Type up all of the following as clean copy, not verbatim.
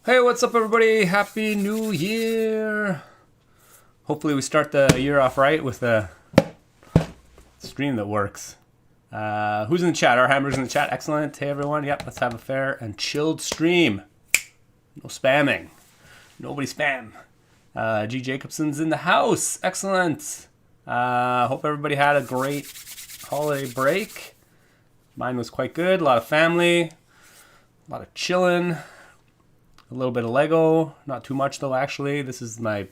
Hey, what's up everybody? Happy New Year! Hopefully we start the year off right with a stream that works. Who's in the chat? Our Hamburger's in the chat. Excellent. Hey everyone. Yep, let's have a fair and chilled stream. No spamming. Nobody spam. G. Jacobson's in the house. Excellent. Hope everybody had a great holiday break. Mine was quite good. A lot of family. A lot of chilling. A little bit of Lego. Not too much though, actually. This is my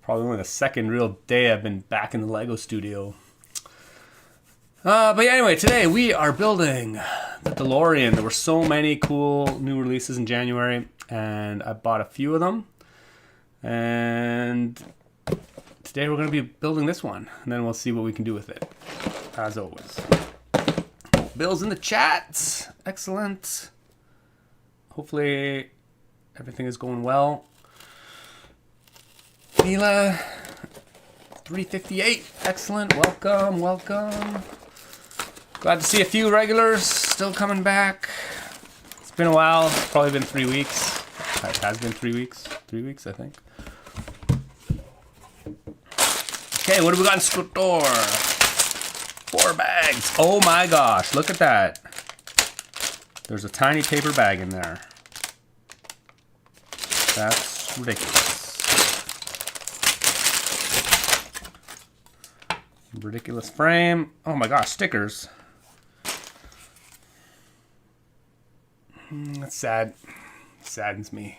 probably only the second real day I've been back in the Lego studio. But yeah, anyway, today we are building the DeLorean. There were so many cool new releases in January, and I bought a few of them. And today we're going to be building this one, and then we'll see what we can do with it, as always. Bill's in the chat. Excellent. Hopefully everything is going well. Mila, 358. Excellent. Welcome, welcome. Glad to see a few regulars still coming back. It's been a while. It's probably been 3 weeks. It has been 3 weeks. 3 weeks, I think. Okay, what do we got in store? 4 bags. Oh my gosh, look at that. There's a tiny paper bag in there. That's ridiculous. Ridiculous frame. Oh my gosh, stickers. That's sad. Saddens me.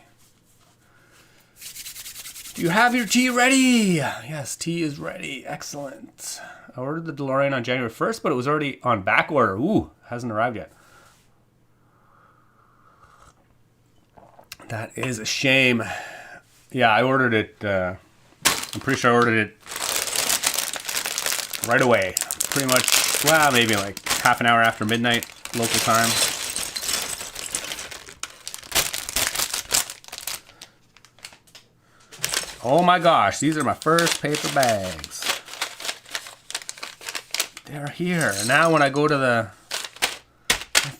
Do you have your tea ready? Yes, tea is ready. Excellent. I ordered the DeLorean on January 1st, but it was already on back order. Ooh, hasn't arrived yet. That is a shame. Yeah, I ordered it. I'm pretty sure I ordered it right away. Pretty much, well, maybe like half an hour after midnight local time. Oh my gosh, these are my first paper bags. They're here. Now when I go to they're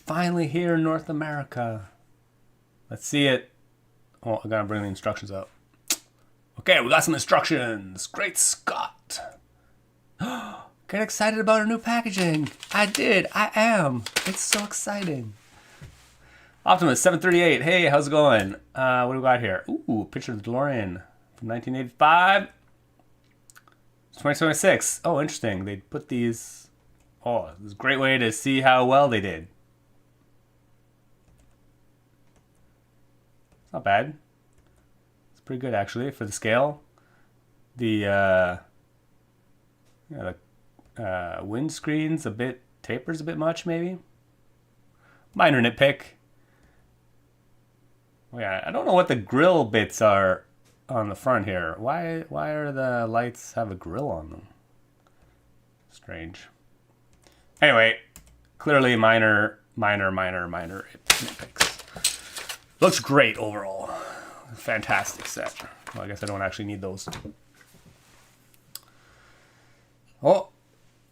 finally here in North America. Let's see it. Oh, I gotta bring the instructions up. Okay, we got some instructions. Great Scott. Get excited about our new packaging. I did. I am. It's so exciting. Optimus 738. Hey, how's it going? What do we got here? Ooh, picture of the DeLorean from 1985. It's 2026. Oh, interesting. They put these. Oh, this is a great way to see how well they did. It's not bad. It's pretty good actually for the scale. The windscreen's a bit tapers a bit much maybe. Minor nitpick. Oh yeah, I don't know what the grill bits are on the front here. Why are the lights have a grill on them? Strange. Anyway, clearly minor nitpicks. Looks great overall. Fantastic set. Well, I guess I don't actually need those. Oh,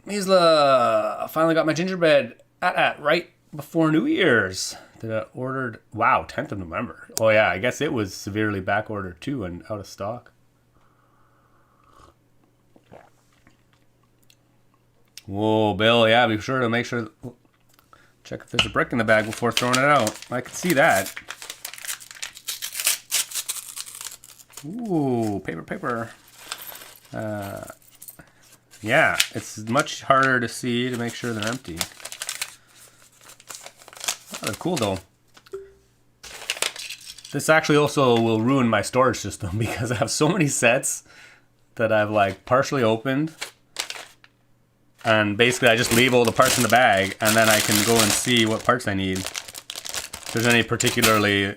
Misla! I finally got my gingerbread at right before New Year's. That I ordered. Wow, 10th of November. Oh yeah, I guess it was severely back ordered too and out of stock. Whoa, Bill. Yeah, be sure to make sure. Check if there's a brick in the bag before throwing it out. I can see that. Ooh, paper. Yeah, it's much harder to see to make sure they're empty. Oh, they're cool though. This actually also will ruin my storage system because I have so many sets that I've like partially opened. And basically I just leave all the parts in the bag and then I can go and see what parts I need. If there's any particularly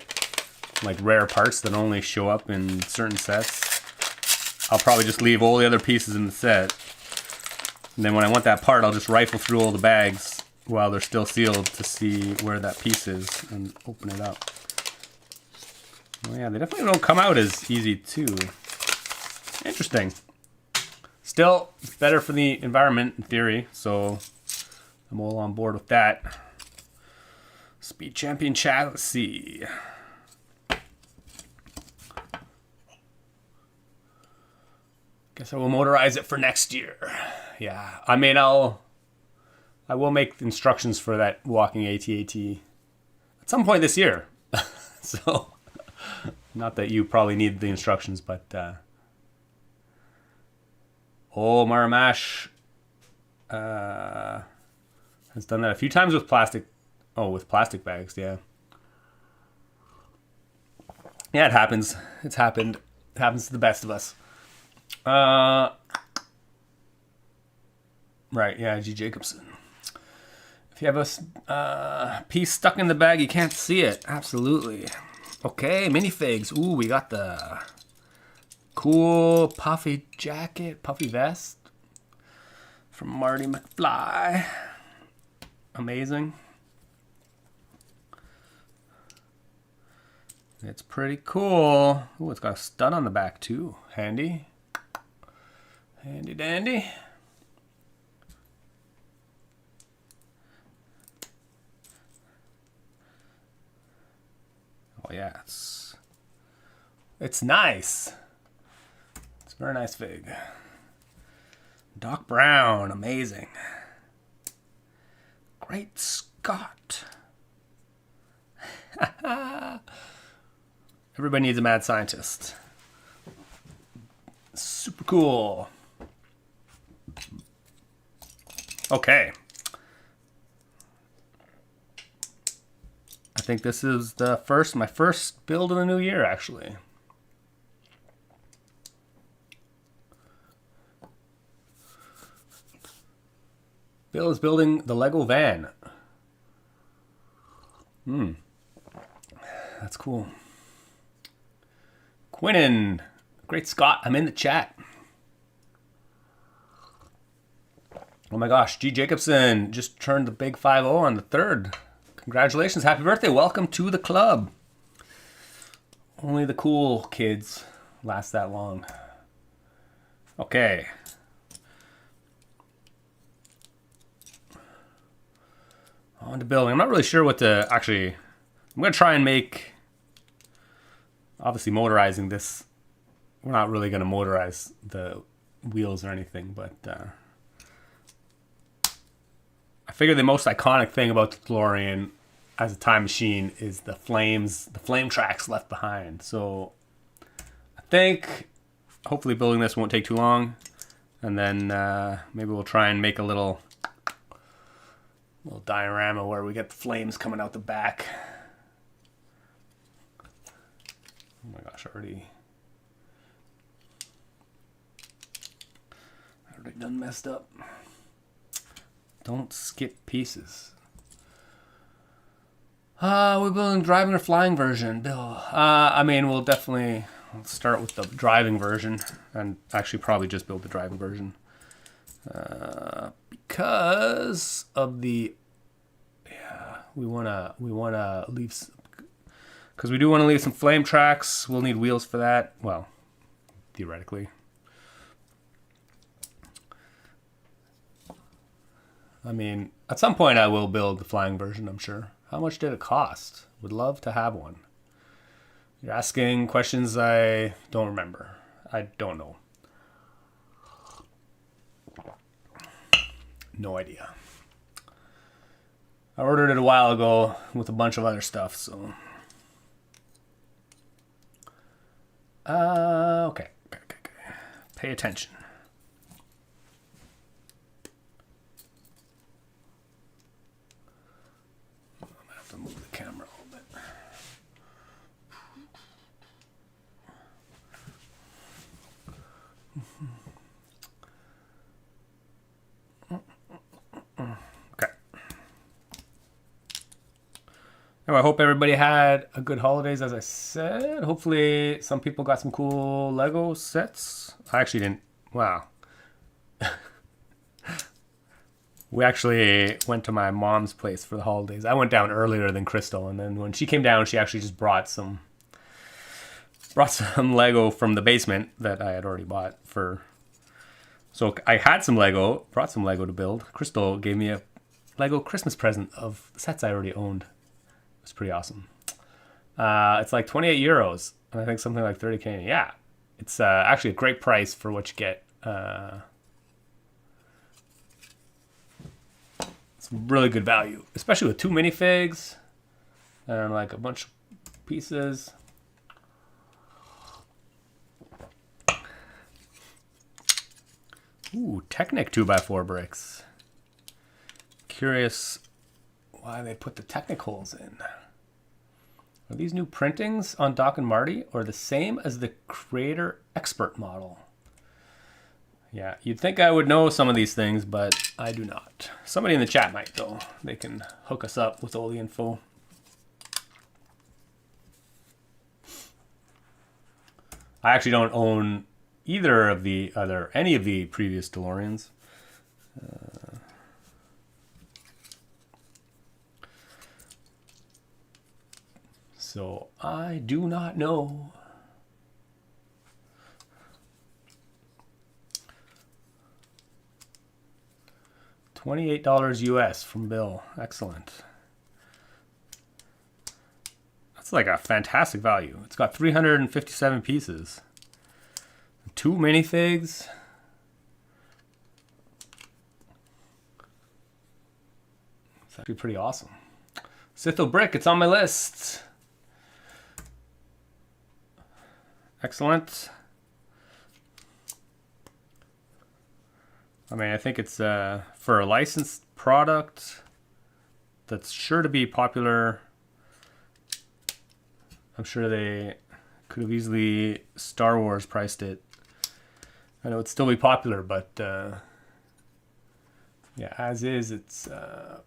like rare parts that only show up in certain sets, I'll probably just leave all the other pieces in the set. And then when I want that part, I'll just rifle through all the bags while they're still sealed to see where that piece is and open it up. Oh yeah, they definitely don't come out as easy too. Interesting. Still, it's better for the environment in theory, so I'm all on board with that. Speed Champion chat, let's see. Guess I will motorize it for next year. Yeah, I mean, I will make instructions for that walking AT-AT at some point this year. So, not that you probably need the instructions, but Maramash has done that a few times with plastic. Oh, with plastic bags, yeah. Yeah, it happens. It's happened. It happens to the best of us. Right, yeah, G. Jacobson. If you have a piece stuck in the bag, you can't see it. Absolutely. Okay, minifigs. Ooh, we got the cool puffy jacket, puffy vest from Marty McFly. Amazing. It's pretty cool. Ooh, it's got a stud on the back too. Handy. Handy dandy. Oh yeah, it's nice. It's a very nice fig. Doc Brown, amazing. Great Scott. Everybody needs a mad scientist. Super cool. Okay. I think this is my first build of the new year, actually. Bill is building the Lego van. That's cool. Quinnen, Great Scott, I'm in the chat. Oh my gosh, G. Jacobson just turned the big 5-0 on the 3rd. Congratulations, happy birthday, welcome to the club. Only the cool kids last that long. Okay. On to building. I'm not really sure what to actually... I'm going to try and make... Obviously motorizing this. We're not really going to motorize the wheels or anything, but... I figure the most iconic thing about the DeLorean as a time machine is the flames, the flame tracks left behind. So I think hopefully building this won't take too long, and then maybe we'll try and make a little diorama where we get the flames coming out the back. Oh my gosh, already done messed up. Don't skip pieces. We're building driving or flying version, Bill. I mean, we'll start with the driving version, and actually probably just build the driving version. Because of the, we wanna leave, because we do want to leave some flame tracks. We'll need wheels for that. Well, theoretically. I mean, at some point I will build the flying version, I'm sure. How much did it cost? Would love to have one. You're asking questions I don't remember. I don't know. No idea. I ordered it a while ago with a bunch of other stuff, so... Okay. Pay attention. Move the camera a little bit. Okay. Anyway, I hope everybody had a good holidays, as I said. Hopefully some people got some cool Lego sets. I actually didn't. Wow. We actually went to my mom's place for the holidays. I went down earlier than Crystal, and then when she came down, she actually just brought some Lego from the basement that I had already bought for. So I had some Lego, brought some Lego to build. Crystal gave me a Lego Christmas present of sets I already owned. It was pretty awesome. It's like 28 euros, and I think something like 30 Canadian. Yeah, it's actually a great price for what you get It's really good value, especially with 2 minifigs and like a bunch of pieces. Ooh, Technic 2x4 bricks. Curious why they put the Technic holes in. Are these new printings on Doc and Marty or the same as the Creator Expert model? Yeah, you'd think I would know some of these things, but I do not. Somebody in the chat might, though. They can hook us up with all the info. I actually don't own either of the any of the previous DeLoreans. So I do not know. $28 US from Bill. Excellent. That's like a fantastic value. It's got 357 pieces. 2 minifigs. It's actually pretty awesome. Sitho Brick, it's on my list. Excellent. I mean, I think it's for a licensed product that's sure to be popular. I'm sure they could have easily Star Wars priced it. I know it'd still be popular, but yeah, as is, it's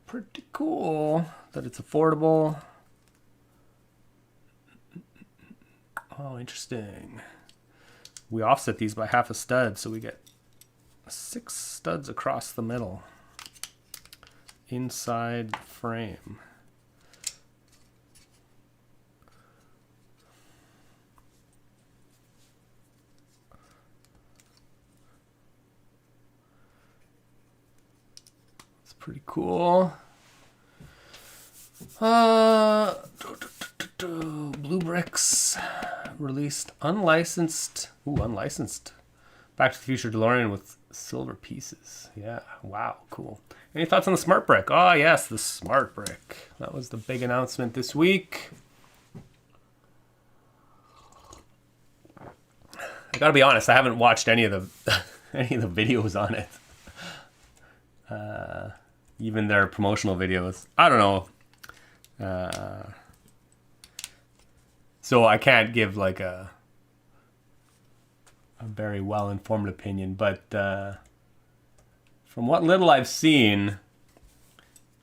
pretty cool that it's affordable. Oh, interesting. We offset these by half a stud, so we get 6 studs across the middle inside the frame. It's pretty cool. Blue Bricks released unlicensed. Ooh, unlicensed. Back to the Future DeLorean with silver pieces. Yeah, wow, cool. Any thoughts on the Smart Brick? Oh, yes, the Smart Brick. That was the big announcement this week. I gotta be honest, I haven't watched any of the any of the videos on it. Even their promotional videos. I don't know. So I can't give like a very well-informed opinion, but from what little I've seen,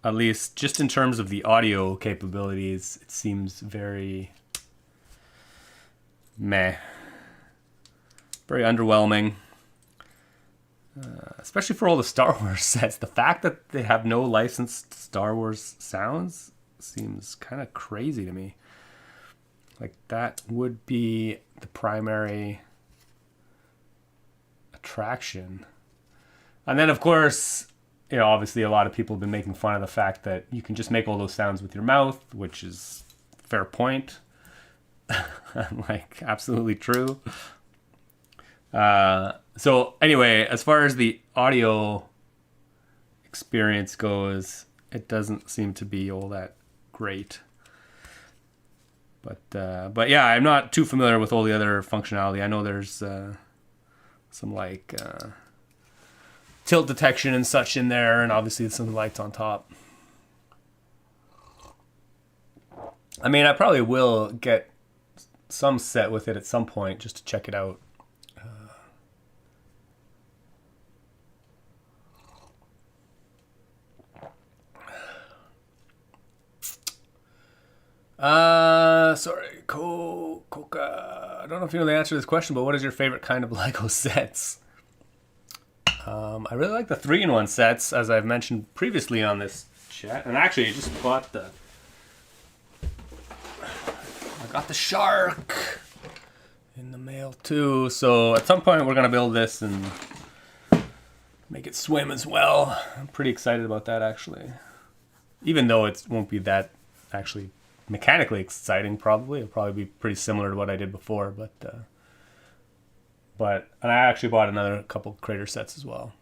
at least just in terms of the audio capabilities, it seems very meh. Very underwhelming. Especially for all the Star Wars sets. The fact that they have no licensed Star Wars sounds seems kind of crazy to me. Like, that would be the primary attraction. And then, of course, you know, obviously a lot of people have been making fun of the fact that you can just make all those sounds with your mouth, which is a fair point. Like, absolutely true. So anyway, as far as the audio experience goes, it doesn't seem to be all that great. But yeah, I'm not too familiar with all the other functionality. I know there's some like tilt detection and such in there, and obviously some lights on top. I mean, I probably will get some set with it at some point just to check it out. Sorry, Coca. I don't know if you know the answer to this question, but what is your favorite kind of Lego sets? I really like the 3-in-1 sets, as I've mentioned previously on this chat. And actually, I just bought I got the shark in the mail too. So at some point, we're gonna build this and make it swim as well. I'm pretty excited about that, actually. Even though it won't be that actually mechanically exciting, probably. It'll probably be pretty similar to what I did before, but And I actually bought another couple Crater sets as well.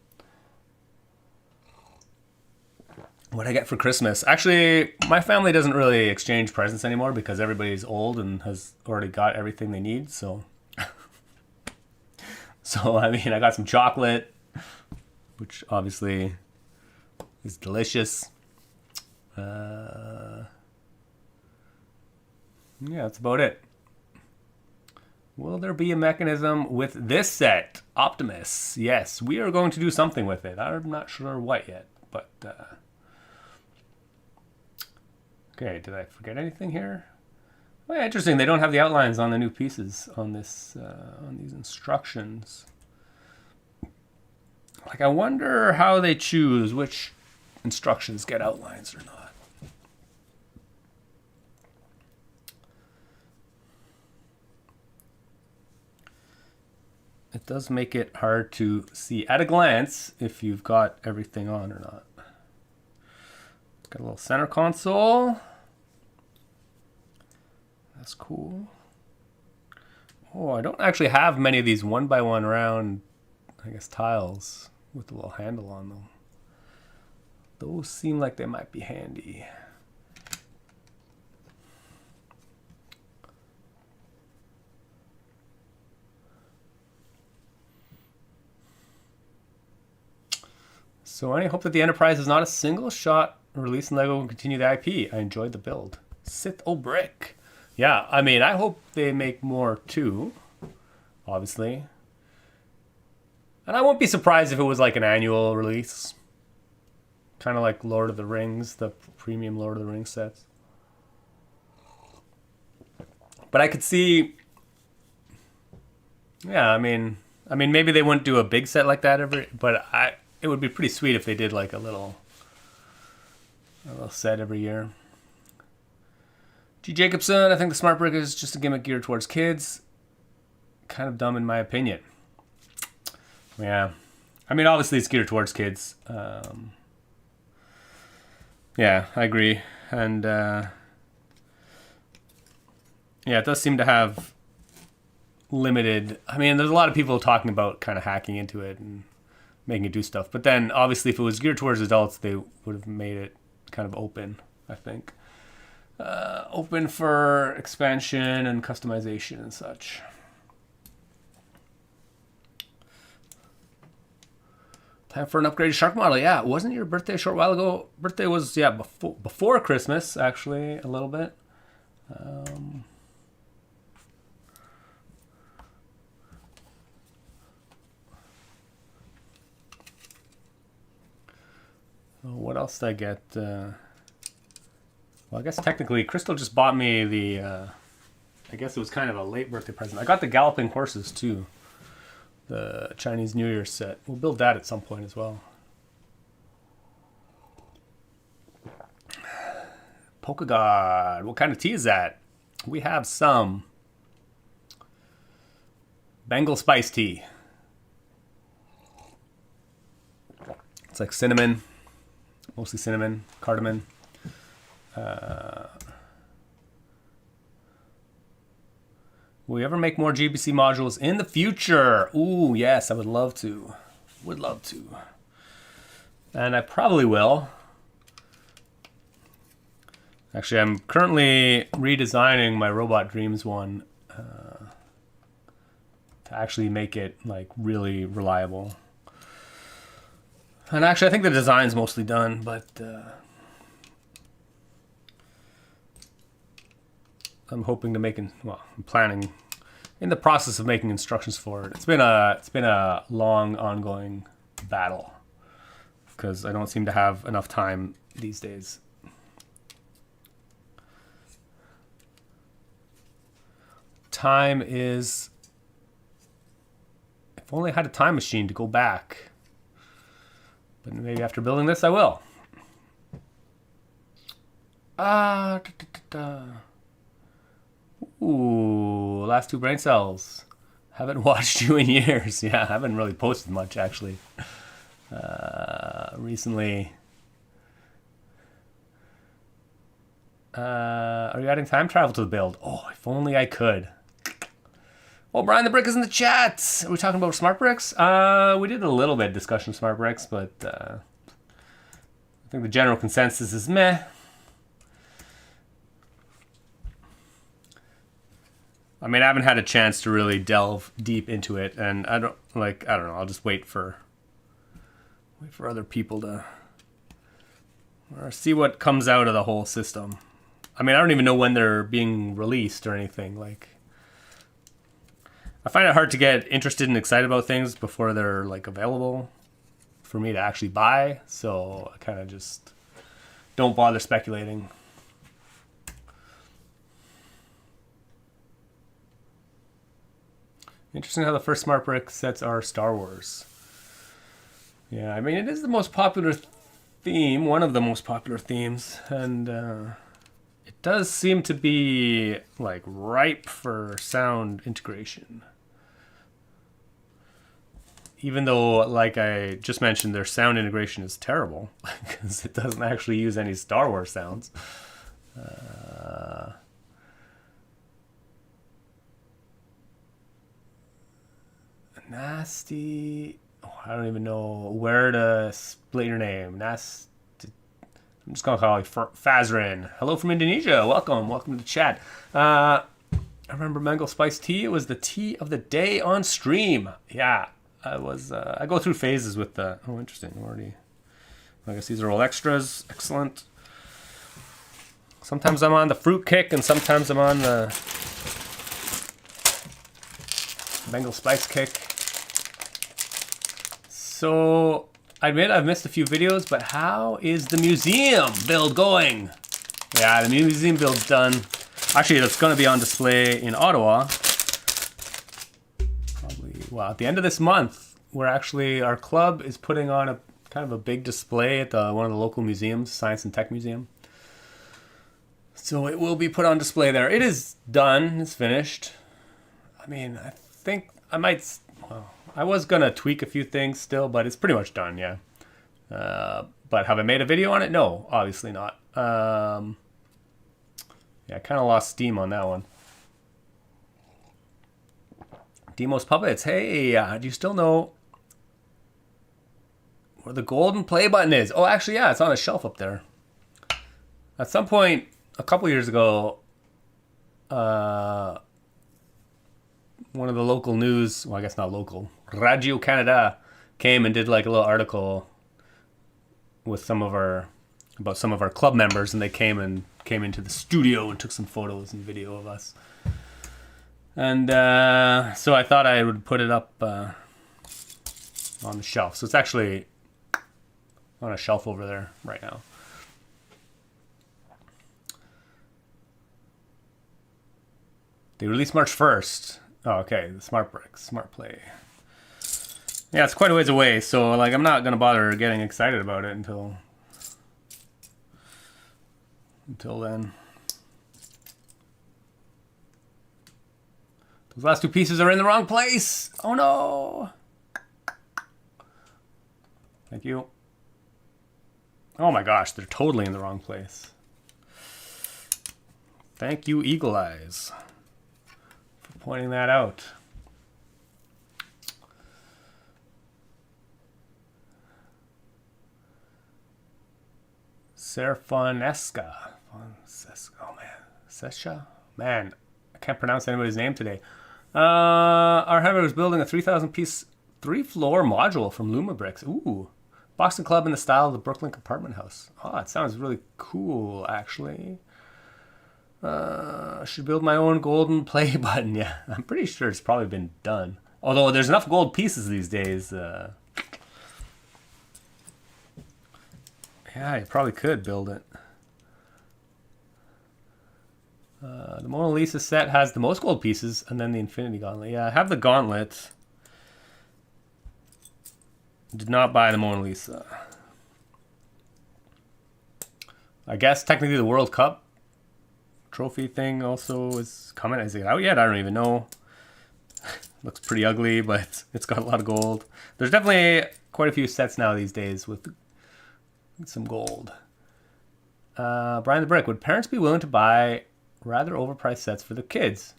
What I get for Christmas? Actually, my family doesn't really exchange presents anymore because everybody's old and has already got everything they need. So, I mean, I got some chocolate, which obviously is delicious. Yeah, that's about it. Will there be a mechanism with this set? Optimus. Yes, we are going to do something with it. I'm not sure what yet, but... Okay, did I forget anything here? Oh, yeah, interesting. They don't have the outlines on the new pieces on this on these instructions. Like, I wonder how they choose which instructions get outlines or not. It does make it hard to see at a glance if you've got everything on or not. Got a little center console. That's cool. Oh, I don't actually have many of these 1x1 round, I guess, tiles with a little handle on them. Those seem like they might be handy. So any hope that the Enterprise is not a single shot release in LEGO and continue the IP? I enjoyed the build. Sith O'Brick. Yeah, I mean, I hope they make more too, obviously. And I won't be surprised if it was like an annual release. Kind of like Lord of the Rings, the premium Lord of the Rings sets. But I could see... Yeah, I mean maybe they wouldn't do a big set like that it would be pretty sweet if they did like a little set every year. G. Jacobson, I think the Smart Brick is just a gimmick geared towards kids. Kind of dumb in my opinion. Yeah. I mean, obviously it's geared towards kids. Yeah, I agree. And yeah, it does seem to have limited... I mean, there's a lot of people talking about kind of hacking into it and making it do stuff. But then, obviously, if it was geared towards adults, they would have made it kind of open, I think. Open for expansion and customization and such. Time for an upgraded shark model. Yeah, wasn't your birthday a short while ago? Birthday was, yeah, before Christmas, actually, a little bit. What else did I get? Well, I guess technically Crystal just bought me the... I guess it was kind of a late birthday present. I got the Galloping Horses, too. The Chinese New Year set. We'll build that at some point as well. Polka God. What kind of tea is that? We have some Bengal spice tea. It's like cinnamon. Mostly cinnamon, cardamom. Will we ever make more GBC modules in the future? Ooh, yes, I would love to. Would love to. And I probably will. Actually, I'm currently redesigning my Robot Dreams one to actually make it like really reliable. And actually, I think the design's mostly done, but I'm hoping to make I'm planning, in the process of making instructions for it. It's been a long, ongoing battle because I don't seem to have enough time these days. Time is... If only I had a time machine to go back. But maybe after building this, I will. Ooh, last two brain cells. Haven't watched you in years. Yeah, I haven't really posted much, actually. Recently. Are you adding time travel to the build? Oh, if only I could. Oh, Brian the Brick is in the chat. Are we talking about smart bricks? We did a little bit of discussion of smart bricks, but I think the general consensus is meh. I mean, I haven't had a chance to really delve deep into it, and I don't know. I'll just wait for other people to or see what comes out of the whole system. I mean, I don't even know when they're being released or anything. Like, I find it hard to get interested and excited about things before they're like available for me to actually buy. So I kind of just don't bother speculating. Interesting how the first smart brick sets are Star Wars. Yeah, I mean, it is the most popular theme, one of the most popular themes, and it does seem to be like ripe for sound integration. Even though, like I just mentioned, their sound integration is terrible because it doesn't actually use any Star Wars sounds. Nasty. Oh, I don't even know where to split your name. Nasty. I'm just gonna call you Fazrin. Hello from Indonesia. Welcome to the chat. I remember mango spice tea. It was the tea of the day on stream. Yeah, I was. I go through phases with the. Oh, interesting. Already. I guess these are all extras. Excellent. Sometimes I'm on the fruit kick, and sometimes I'm on the mango spice kick. So, I admit I've missed a few videos, but how is the museum build going? Yeah, the museum build's done. Actually, that's going to be on display in Ottawa. Probably, well, at the end of this month, our club is putting on a kind of a big display at one of the local museums, Science and Tech Museum. So it will be put on display there. It is done. It's finished. I mean, I think I might... Well, I was going to tweak a few things still, but it's pretty much done, yeah. But have I made a video on it? No, obviously not. Yeah, I kind of lost steam on that one. Demos Puppets. Hey, do you still know where the golden play button is? Oh, actually, yeah, it's on a shelf up there. At some point, a couple years ago, one of the local news, well, I guess not local, Radio Canada came and did like a little article with about some of our club members, and they came into the studio and took some photos and video of us. And so I thought I would put it up on the shelf. So it's actually on a shelf over there right now. They released March 1st. Oh, okay. The Smart Brick, Smart Play. Yeah, it's quite a ways away, so like I'm not gonna bother getting excited about it until then. Those last two pieces are in the wrong place. Oh no! Thank you. Oh my gosh, they're totally in the wrong place. Thank you, Eagle Eyes, for pointing that out. Serfonesca. Oh man. Sesha? Man, I can't pronounce anybody's name today. Our hammer was building a 3,000 piece 3-floor module from Luma Bricks. Ooh. Boston Club in the style of the Brooklyn Compartment House. Oh, it sounds really cool, actually. Should build my own golden play button. Yeah, I'm pretty sure it's probably been done. Although there's enough gold pieces these days. Yeah, you probably could build it. The Mona Lisa set has the most gold pieces, and then the Infinity Gauntlet. Yeah, I have the Gauntlet. Did not buy the Mona Lisa. I guess technically the World Cup trophy thing also is coming. Is it out yet? I don't even know. Looks pretty ugly, but it's got a lot of gold. There's definitely quite a few sets now these days with some gold. Brian the Brick, would parents be willing to buy rather overpriced sets for the kids?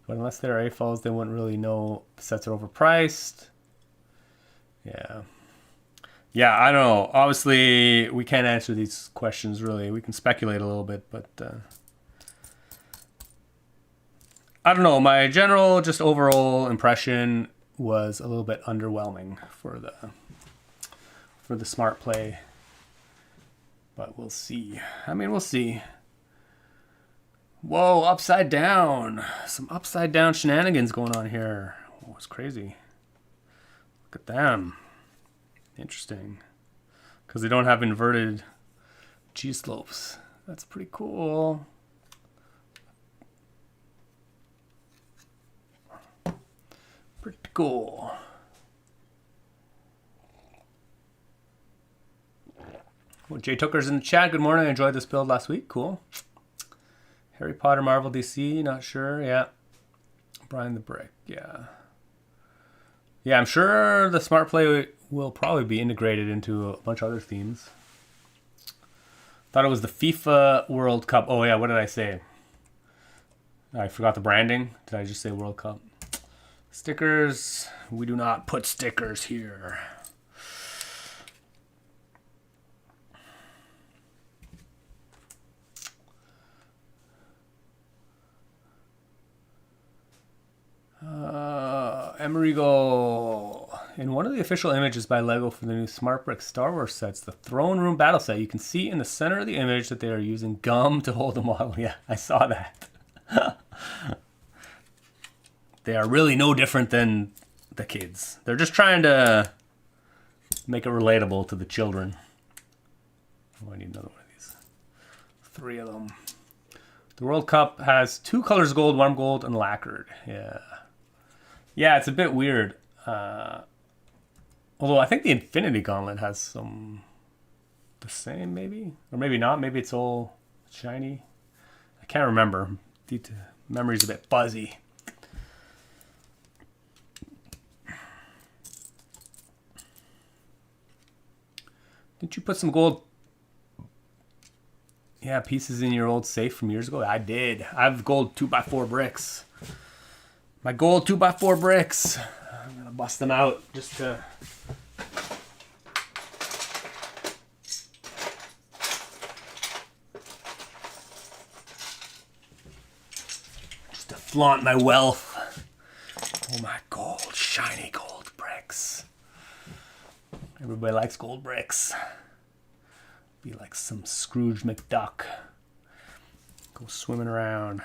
But unless they're AFOs, they wouldn't really know the sets are overpriced. Yeah. Yeah, I don't know. Obviously, we can't answer these questions really. We can speculate a little bit, but I don't know. My general, just overall impression was a little bit underwhelming for the Smart Play. But we'll see. I mean, we'll see. Whoa, upside down. Some upside down shenanigans going on here. Oh, it's crazy. Look at them. Interesting. Because they don't have inverted G-slopes. That's pretty cool. Pretty cool. Well, Jay Tooker's in the chat. Good morning. I enjoyed this build last week. Cool. Harry Potter, Marvel, DC. Not sure. Yeah. Brian the Brick. Yeah. Yeah, I'm sure the Smart Play will probably be integrated into a bunch of other themes. Thought it was the FIFA World Cup. Oh, yeah. What did I say? I forgot the branding. Did I just say World Cup? Stickers. We do not put stickers here. Amerigo. In one of the official images by LEGO for the new Smart Brick Star Wars sets, the Throne Room battle set, you can see in the center of the image that they are using gum to hold the model. Yeah, I saw that. They are really no different than the kids. They're just trying to make it relatable to the children. Oh, I need another one of these. 3 of them. The World Cup has 2 colors gold, 1 gold, and lacquered. Yeah. Yeah, it's a bit weird. Although I think the Infinity Gauntlet has some the same, maybe? Or maybe not. Maybe it's all shiny. I can't remember. Memory's a bit fuzzy. Didn't you put some gold pieces in your old safe from years ago? I did. I have gold 2x4 bricks. My gold 2x4 bricks. I'm going to bust them out just to... flaunt my wealth. Oh, my gold. Shiny gold bricks. Everybody likes gold bricks. Be like some Scrooge McDuck. Go swimming around.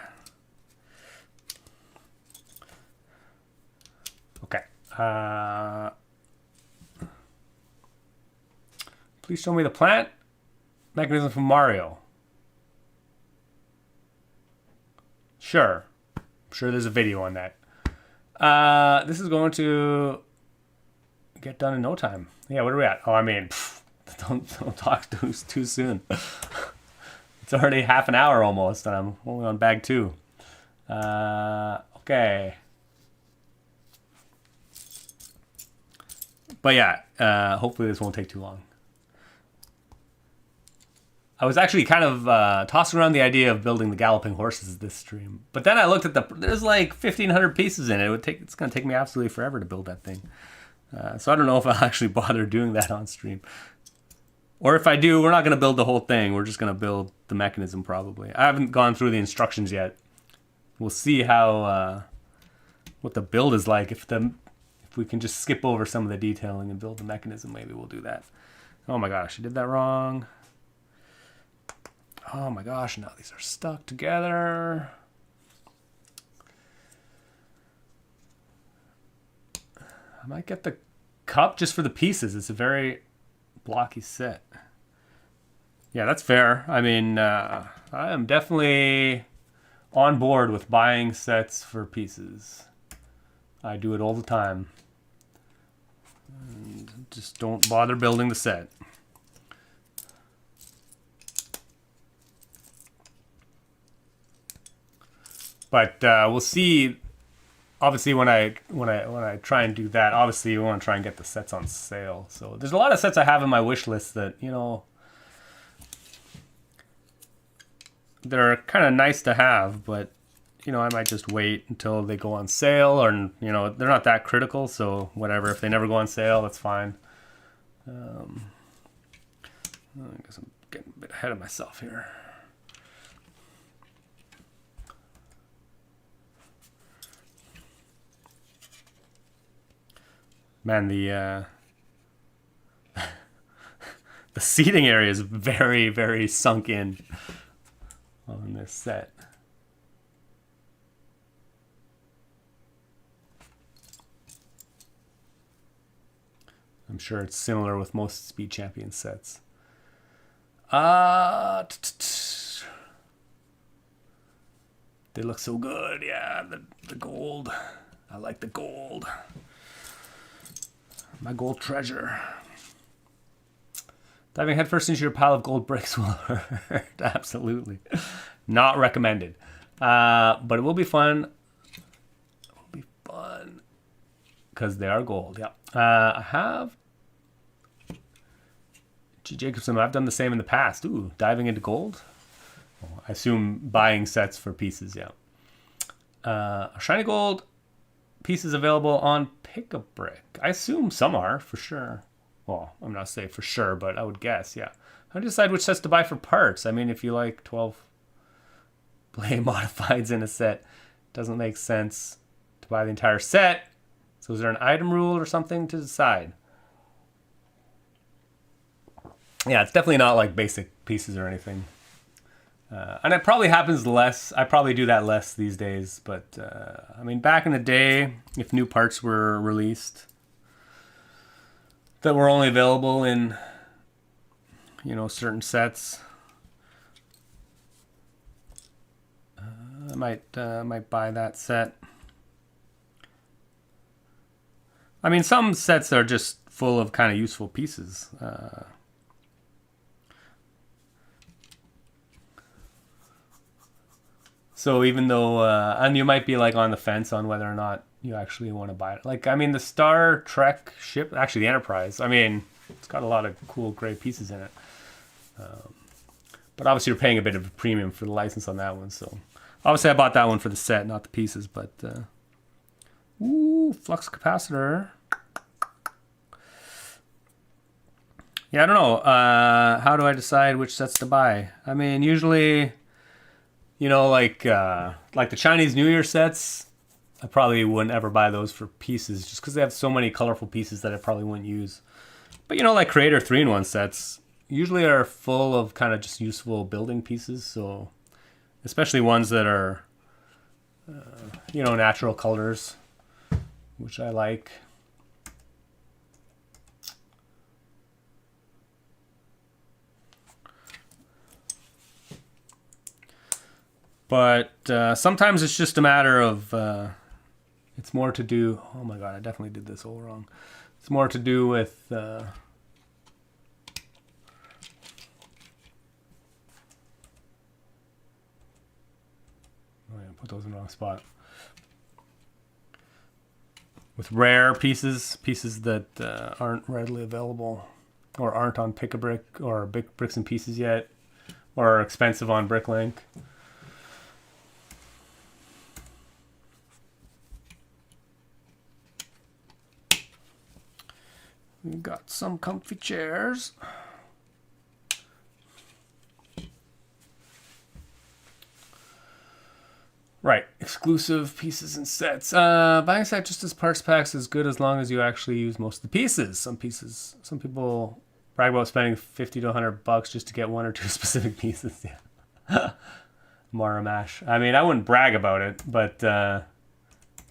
Okay. Please show me the plant mechanism from Mario. Sure. I'm sure there's a video on that. This is going to get done in no time. Yeah, what are we at? Oh, I mean, don't talk too soon. It's already half an hour almost, and I'm only on bag 2. Okay. But yeah, hopefully this won't take too long. I was actually kind of tossing around the idea of building the galloping horses this stream. But then I looked at there's like 1,500 pieces in it. It's going to take me absolutely forever to build that thing. So I don't know if I'll actually bother doing that on stream. Or if I do, we're not going to build the whole thing. We're just going to build the mechanism probably. I haven't gone through the instructions yet. We'll see how what the build is like. If we can just skip over some of the detailing and build the mechanism, maybe we'll do that. Oh my gosh, I did that wrong. Oh my gosh, now these are stuck together. I might get the cup just for the pieces. It's a very blocky set. Yeah, that's fair. I mean, I am definitely on board with buying sets for pieces. I do it all the time. And just don't bother building the set. But we'll see. Obviously, when I try and do that, obviously you want to try and get the sets on sale. So there's a lot of sets I have in my wish list that, you know, they're kind of nice to have, but you know, I might just wait until they go on sale, or, you know, they're not that critical, so whatever. If they never go on sale, that's fine. I guess I'm getting a bit ahead of myself here. Man, the the seating area is very, very sunk in on this set. I'm sure it's similar with most Speed Champion sets. They look so good. Yeah, the gold. I like the gold. My gold treasure. Diving headfirst into your pile of gold bricks will hurt. Absolutely. Not recommended. But it will be fun. It will be fun. Because they are gold, yeah. I have... G. Jacobson, I've done the same in the past. Ooh, diving into gold? Oh, I assume buying sets for pieces, yeah. Shiny gold pieces available on Pick-a-Brick. I assume some are, for sure. Well, I'm not saying for sure, but I would guess, yeah. How do you decide which sets to buy for parts? I mean, if you like 12 blade modifieds in a set, it doesn't make sense to buy the entire set. So is there an item rule or something to decide? Yeah, it's definitely not like basic pieces or anything. And it probably happens less. I probably do that less these days. But, I mean, back in the day, if new parts were released that were only available in, you know, certain sets, I might buy that set. I mean, some sets are just full of kind of useful pieces. So even though, and you might be like on the fence on whether or not you actually want to buy it. Like, I mean, the Star Trek ship, actually the Enterprise, I mean, it's got a lot of cool gray pieces in it. But obviously you're paying a bit of a premium for the license on that one. So obviously I bought that one for the set, not the pieces, but, ooh, flux capacitor. Yeah, I don't know. How do I decide which sets to buy? I mean, usually, you know, like the Chinese New Year sets, I probably wouldn't ever buy those for pieces just because they have so many colorful pieces that I probably wouldn't use. But, you know, like Creator 3-in-1 sets usually are full of kind of just useful building pieces. So especially ones that are, you know, natural colors, which I like. But sometimes it's just a matter of, it's more to do, oh my god, I definitely did this all wrong. It's more to do with, oh yeah, put those in the wrong spot. With rare pieces that aren't readily available, or aren't on Pick-a-Brick, or Big Bricks and Pieces yet, or are expensive on Bricklink. We've got some comfy chairs. Right, exclusive pieces and sets. Buying a set just as parts packs is good as long as you actually use most of the pieces. Some people brag about spending $50 to $100 just to get one or two specific pieces. Yeah, Mara Mash. I mean, I wouldn't brag about it, but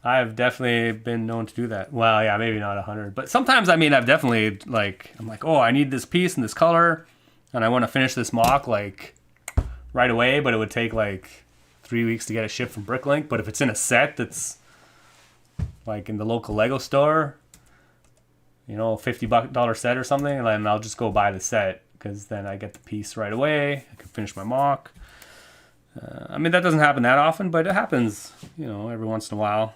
I've definitely been known to do that. Well, yeah, maybe not 100, but sometimes, I mean, I've definitely, like, I'm like, oh, I need this piece in this color, and I want to finish this mock, like, right away, but it would take, like, 3 weeks to get it shipped from Bricklink. But if it's in a set that's, like, in the local Lego store, you know, $50 set or something, and then I'll just go buy the set, because then I get the piece right away. I can finish my mock. I mean, that doesn't happen that often, but it happens, you know, every once in a while.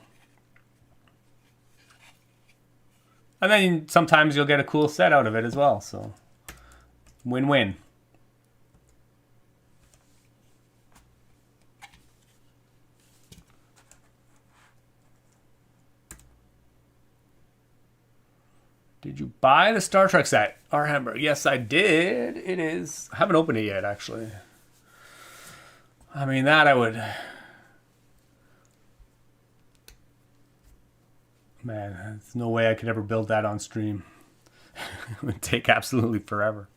And then sometimes you'll get a cool set out of it as well. So, win-win. Did you buy the Star Trek set? Our Hamburg. Yes, I did. It is. I haven't opened it yet, actually. I mean, that I would... Man, there's no way I could ever build that on stream. It would take absolutely forever.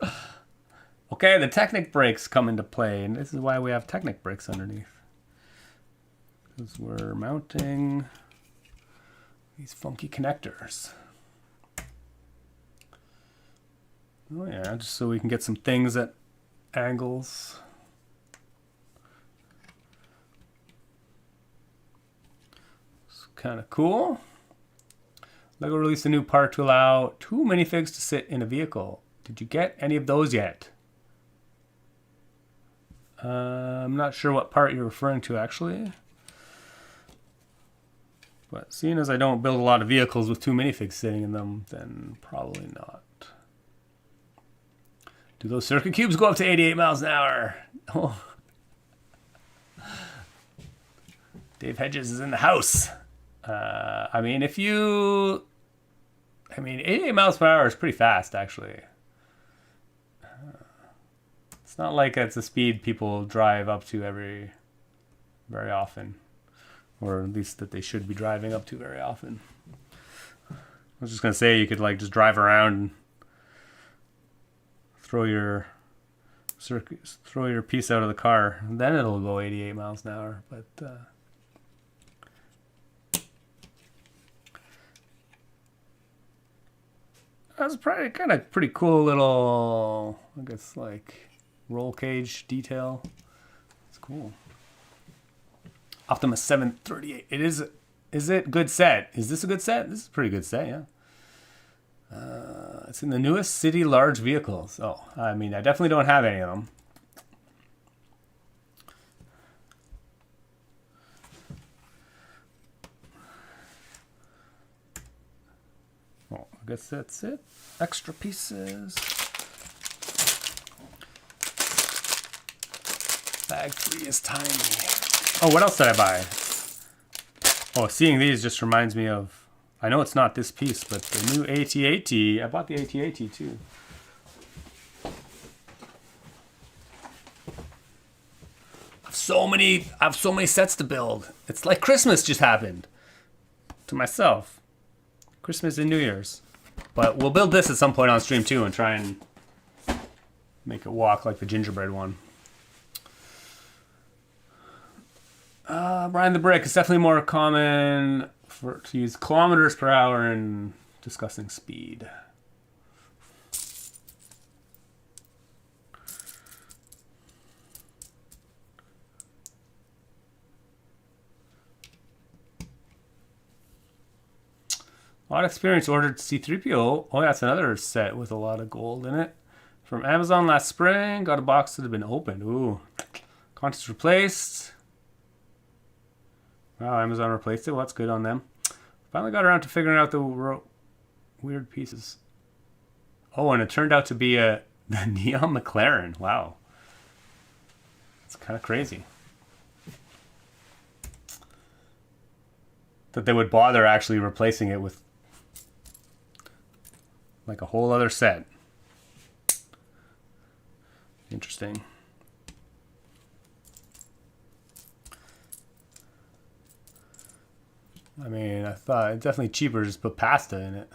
Okay, the Technic brakes come into play, and this is why we have Technic brakes underneath. Because we're mounting these funky connectors. Oh yeah, just so we can get some things at angles. It's kind of cool. LEGO released a new part to allow 2 minifigs to sit in a vehicle. Did you get any of those yet? I'm not sure what part you're referring to, actually. But seeing as I don't build a lot of vehicles with 2 minifigs sitting in them, then probably not. Do those circuit cubes go up to 88 miles an hour? Oh. Dave Hedges is in the house. I mean, 88 miles per hour is pretty fast, actually. It's not like it's a speed people drive up to very often. Or at least that they should be driving up to very often. I was just going to say you could like just drive around and throw your piece out of the car. And then it'll go 88 miles an hour. But that's probably kind of pretty cool little, I guess, like roll cage detail. It's cool. Optimus 738. Is it good set? Is this a good set? This is a pretty good set, yeah. It's in the newest city large vehicles. Oh, I mean, I definitely don't have any of them. Well, I guess that's it. Extra pieces. Bag 3 is tiny. Oh, what else did I buy? Oh, seeing these just reminds me of... I know it's not this piece, but the new AT-AT. I bought the AT-AT too. I have so many sets to build. It's like Christmas just happened. To myself. Christmas and New Year's. But we'll build this at some point on stream too and try and make it walk like the gingerbread one. Brian the Brick, it's definitely more common to use kilometers per hour in discussing speed. A lot of experience ordered C-3PO. Oh, that's another set with a lot of gold in it. From Amazon last spring. Got a box that had been opened. Ooh. Contents replaced. Wow, Amazon replaced it. Well, that's good on them. Finally got around to figuring out the weird pieces. Oh, and it turned out to be the Neon McLaren. Wow. It's kind of crazy that they would bother actually replacing it with like a whole other set. Interesting. I mean, I thought it's definitely cheaper to just put pasta in it.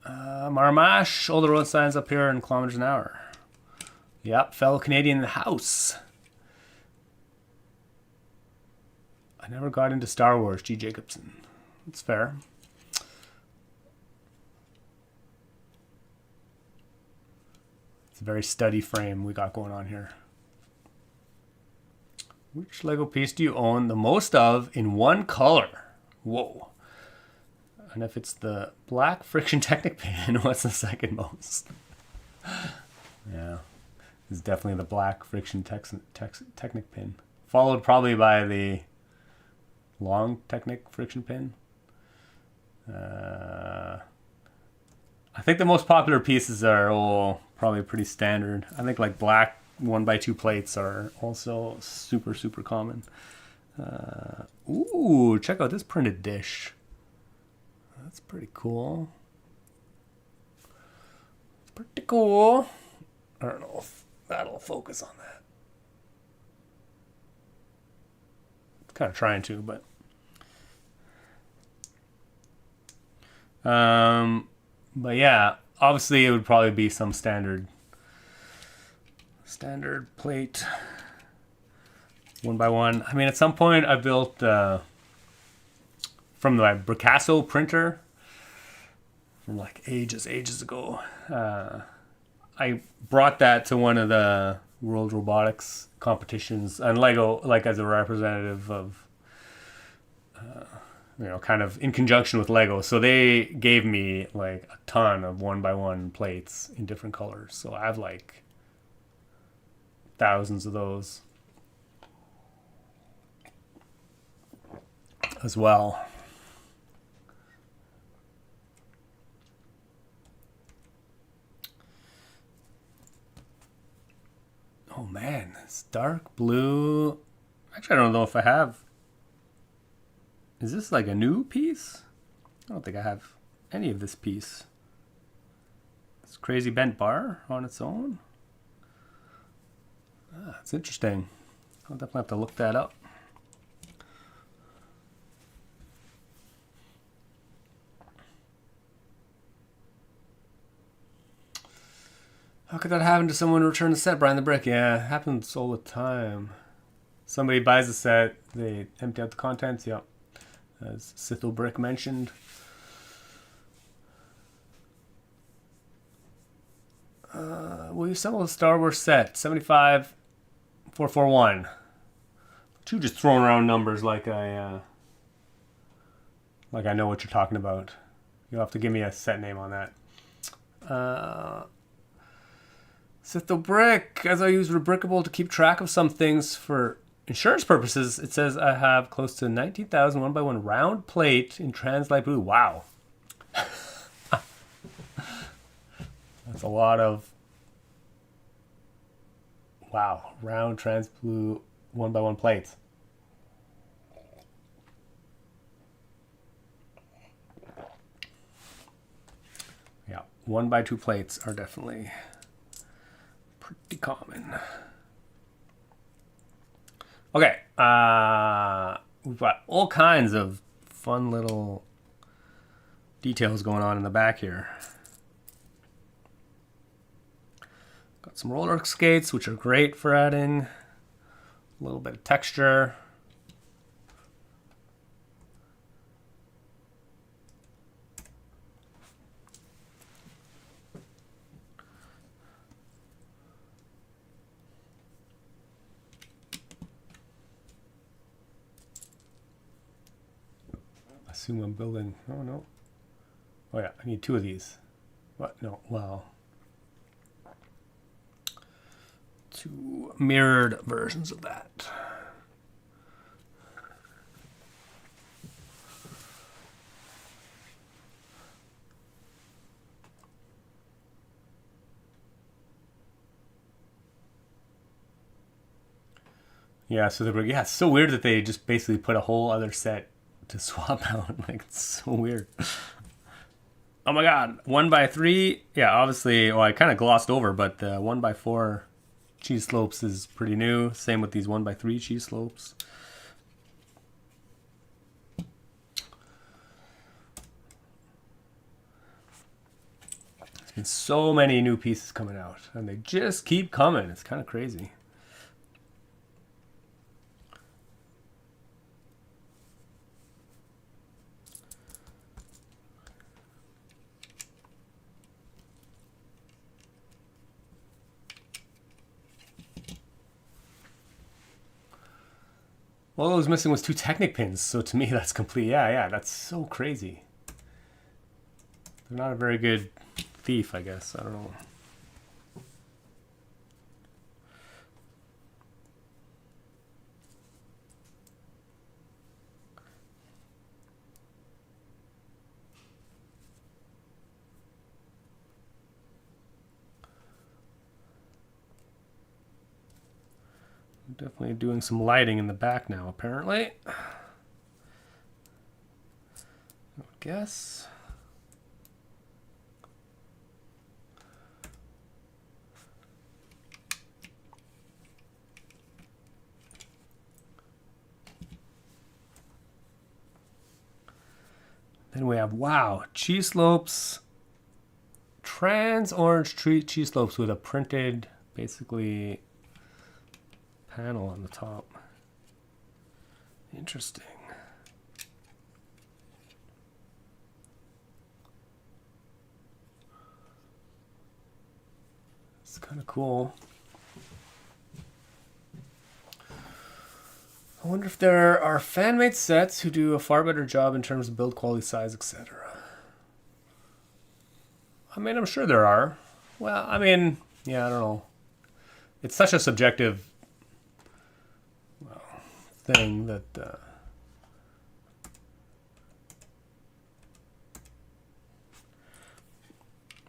Marmash, all the road signs up here in kilometers an hour. Yep, fellow Canadian in the house. I never got into Star Wars, G. Jacobson. That's fair. It's a very steady frame we got going on here. Which Lego piece do you own the most of in one color? Whoa. And if it's the black friction Technic pin, what's the second most? Yeah. It's definitely the black friction Technic pin. Followed probably by the long Technic friction pin. I think the most popular pieces are all probably pretty standard. I think like black 1x2 plates are also super common. Ooh, check out this printed dish. That's pretty cool. Pretty cool. I don't know if that'll focus on that. Kind of trying to, but yeah, obviously it would probably be some standard plate, 1x1. I mean, at some point I built from my Bricasso printer from like ages ago. I brought that to one of the World Robotics competitions and Lego, like as a representative of, kind of in conjunction with Lego. So they gave me like a ton of 1x1 plates in different colors. So I have like thousands of those as well. Oh man, it's dark blue. Actually, I don't know if I have. Is this like a new piece? I don't think I have any of this piece. This crazy bent bar on its own. It's interesting. I'll definitely have to look that up. How could that happen to someone who returned the set, Brian the Brick? Yeah, it happens all the time. Somebody buys a set, they empty out the contents, yep. As Sithel Brick mentioned. Will you assemble a Star Wars set? 75441. Two just throwing around numbers like I know what you're talking about. You'll have to give me a set name on that. Sithel Brick, as I use Rebrickable to keep track of some things for insurance purposes, it says I have close to 19,000 1x1 round plate in trans light blue. Wow. That's a lot of, wow, round trans blue 1x1 plates. Yeah, 1x2 plates are definitely pretty common. Okay, we've got all kinds of fun little details going on in the back here. Got some roller skates, which are great for adding a little bit of texture. I assume I'm building, oh no. Oh yeah, I need two of these. What, no, well. Two mirrored versions of that. Yeah, so it's so weird that they just basically put a whole other set to swap out. Like, it's so weird. Oh my god, 1x3. Yeah, obviously, well, I kind of glossed over, but the 1x4 cheese slopes is pretty new. Same with these 1x3 cheese slopes. There's been so many new pieces coming out, and they just keep coming. It's kind of crazy. All I was missing was two Technic pins, so to me that's complete. Yeah, that's so crazy. They're not a very good thief, I guess. I don't know. Definitely doing some lighting in the back now, apparently. I would guess. Then we have, wow, cheese slopes. Trans orange cheese slopes with a printed, basically, panel on the top. Interesting. It's kind of cool. I wonder if there are fan-made sets who do a far better job in terms of build quality, size, etc. I mean, I'm sure there are. Well, I mean, yeah, I don't know. It's such a subjective thing that but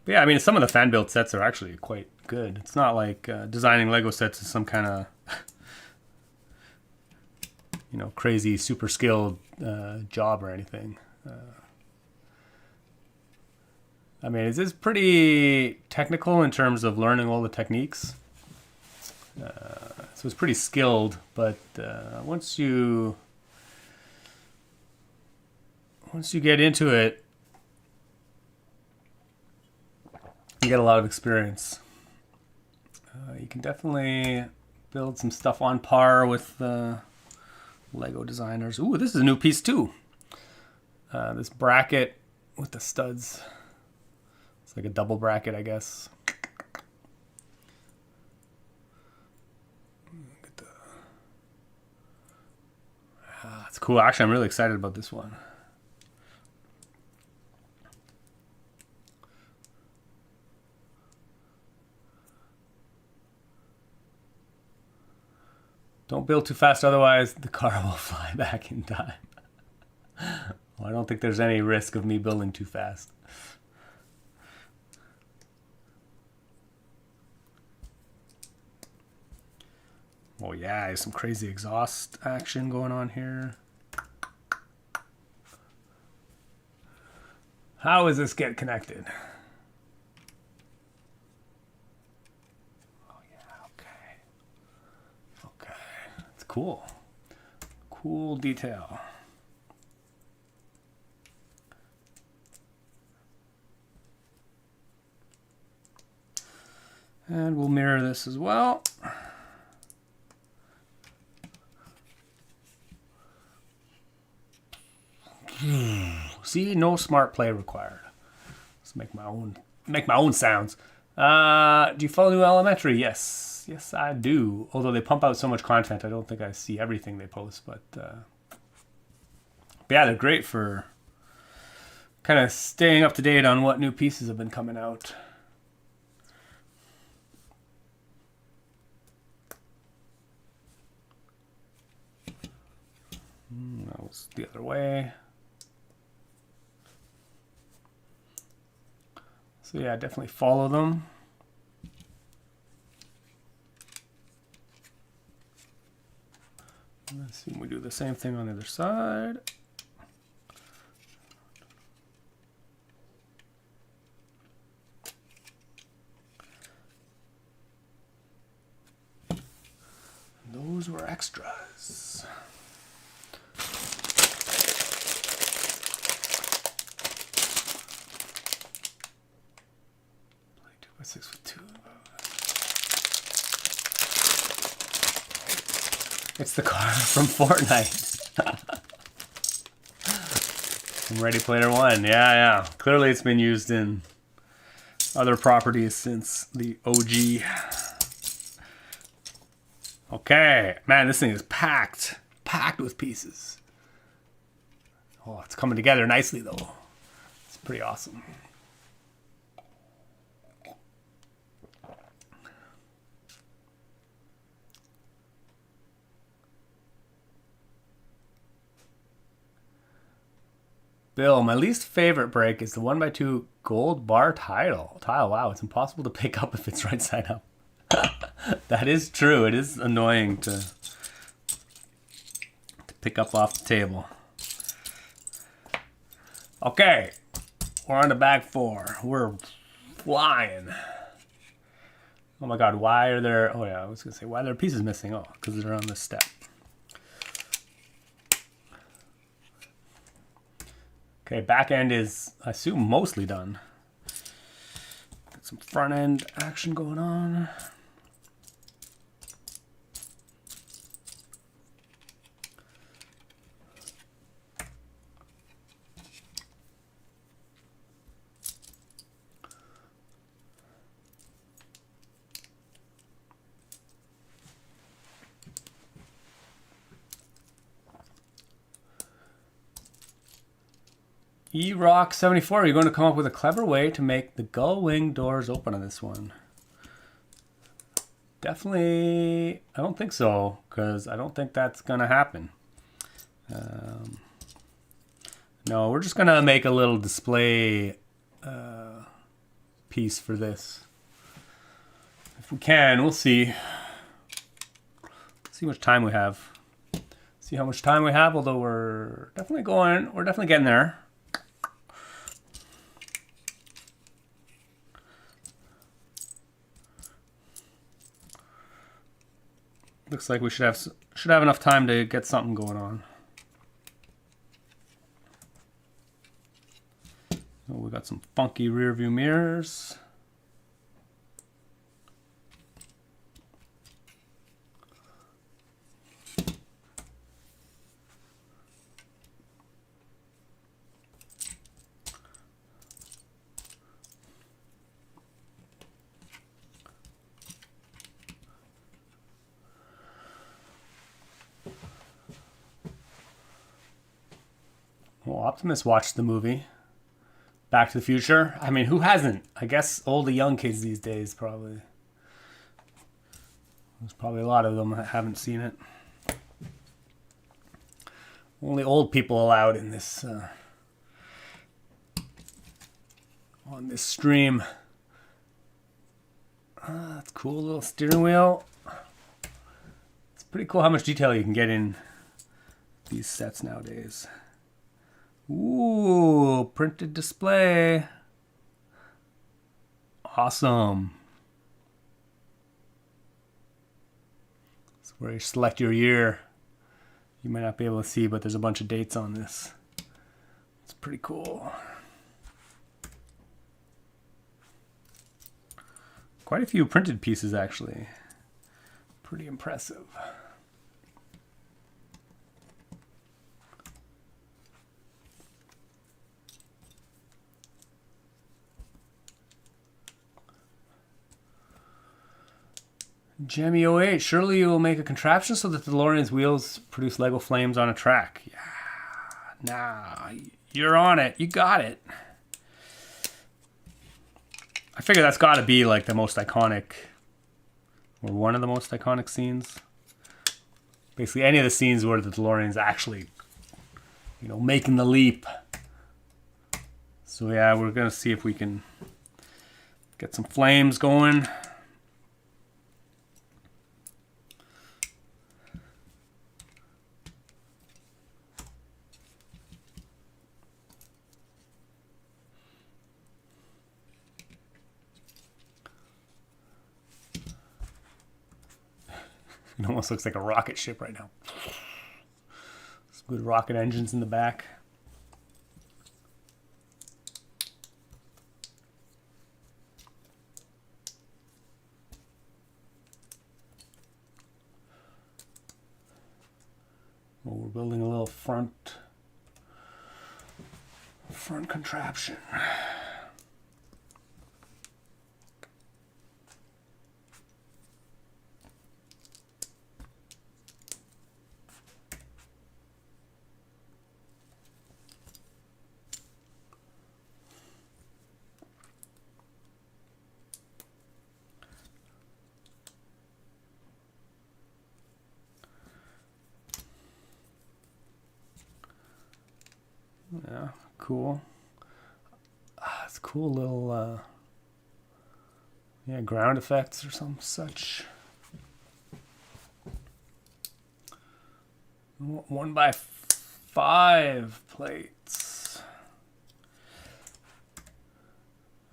yeah, I mean, some of the fan built sets are actually quite good. It's not like designing Lego sets is some kind of you know, crazy super skilled job or anything. I mean, it's pretty technical in terms of learning all the techniques. So it's pretty skilled, but once you get into it, you get a lot of experience. You can definitely build some stuff on par with Lego designers. Ooh, this is a new piece too. This bracket with the studs. It's like a double bracket, I guess. It's cool. Actually, I'm really excited about this one. Don't build too fast, otherwise the car will fly back in time. Well, I don't think there's any risk of me building too fast. Oh yeah, there's some crazy exhaust action going on here. How does this get connected? Oh yeah, okay. Okay, it's cool. Cool detail. And we'll mirror this as well. See, no smart play required. Let's make my own sounds. Do you follow New Elementary? Yes, yes I do. Although they pump out so much content, I don't think I see everything they post. But yeah, they're great for kind of staying up to date on what new pieces have been coming out. That was the other way. So yeah, definitely follow them. Let's see, we do the same thing on the other side. Those were extras. Play 2x6 with 2. It's the car from Fortnite. From Ready Player One. Yeah. Clearly it's been used in other properties since the OG. Okay. Man, this thing is packed. Packed with pieces. Oh, it's coming together nicely though. It's pretty awesome. Bill, my least favorite break is the 1x2 gold bar tile. Wow, it's impossible to pick up if it's right side up. That is true. It is annoying to pick up off the table. Okay, we're on to bag 4. We're flying. Oh my god, why are there... Oh yeah, I was going to say, why are there pieces missing? Oh, because they're on this step. Okay, back end is, I assume, mostly done. Got some front end action going on. E-Rock74, you're going to come up with a clever way to make the gull wing doors open on this one. Definitely, I don't think so, because I don't think that's going to happen. No, we're just going to make a little display piece for this. If we can, we'll see. See how much time we have. See how much time we have, although we're definitely getting there. Looks like we should have enough time to get something going on. Oh, we got some funky rear view mirrors. Well, Optimus watched the movie Back to the Future. I mean, who hasn't? I guess all the young kids these days probably. There's probably a lot of them that haven't seen it. Only old people allowed in this on this stream. That's cool, little steering wheel. It's pretty cool how much detail you can get in these sets nowadays. Ooh, printed display. Awesome. That's where you select your year. You might not be able to see, but there's a bunch of dates on this. It's pretty cool. Quite a few printed pieces, actually. Pretty impressive. Jemmy 08, surely you will make a contraption so that the DeLorean's wheels produce Lego flames on a track. Yeah, nah, you're on it. You got it. I figure that's got to be like the most iconic, or one of the most iconic scenes. Basically, any of the scenes where the DeLorean's actually, you know, making the leap. So yeah, we're gonna see if we can get some flames going. It almost looks like a rocket ship right now. Some good rocket engines in the back. Well, we're building a little front contraption. Yeah, cool. It's a cool little, yeah, ground effects or some such. 1x5 plates.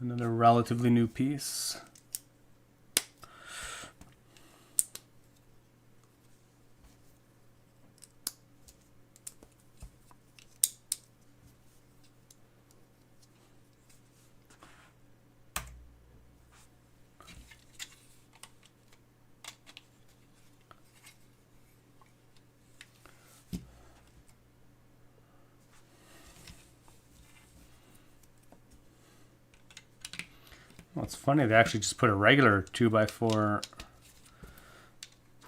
Another relatively new piece. Well, it's funny, they actually just put a regular 2x4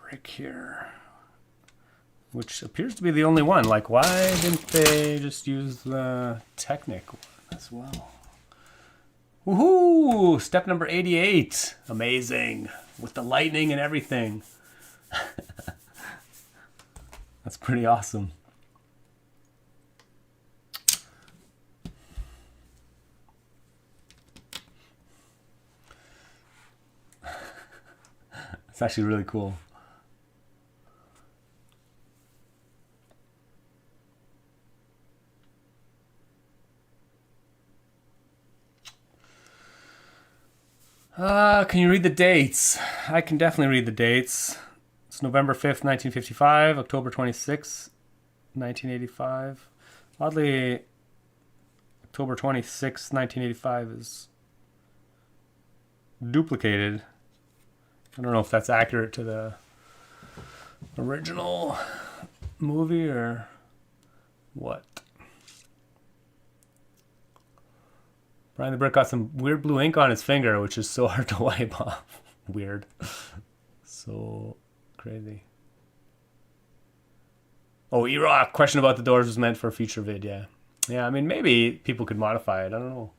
brick here, which appears to be the only one. Like, why didn't they just use the Technic one as well? Woohoo! Step number 88. Amazing. With the lightning and everything. That's pretty awesome. It's actually really cool. Can you read the dates? I can definitely read the dates. It's November 5th, 1955, October 26th, 1985. Oddly, October 26th, 1985 is duplicated. I don't know if that's accurate to the original movie or what. Brian the Brick got some weird blue ink on his finger, which is so hard to wipe off. Weird. So crazy. Oh, E-Rock, question about the doors was meant for a future vid, yeah. Yeah, I mean, maybe people could modify it. I don't know.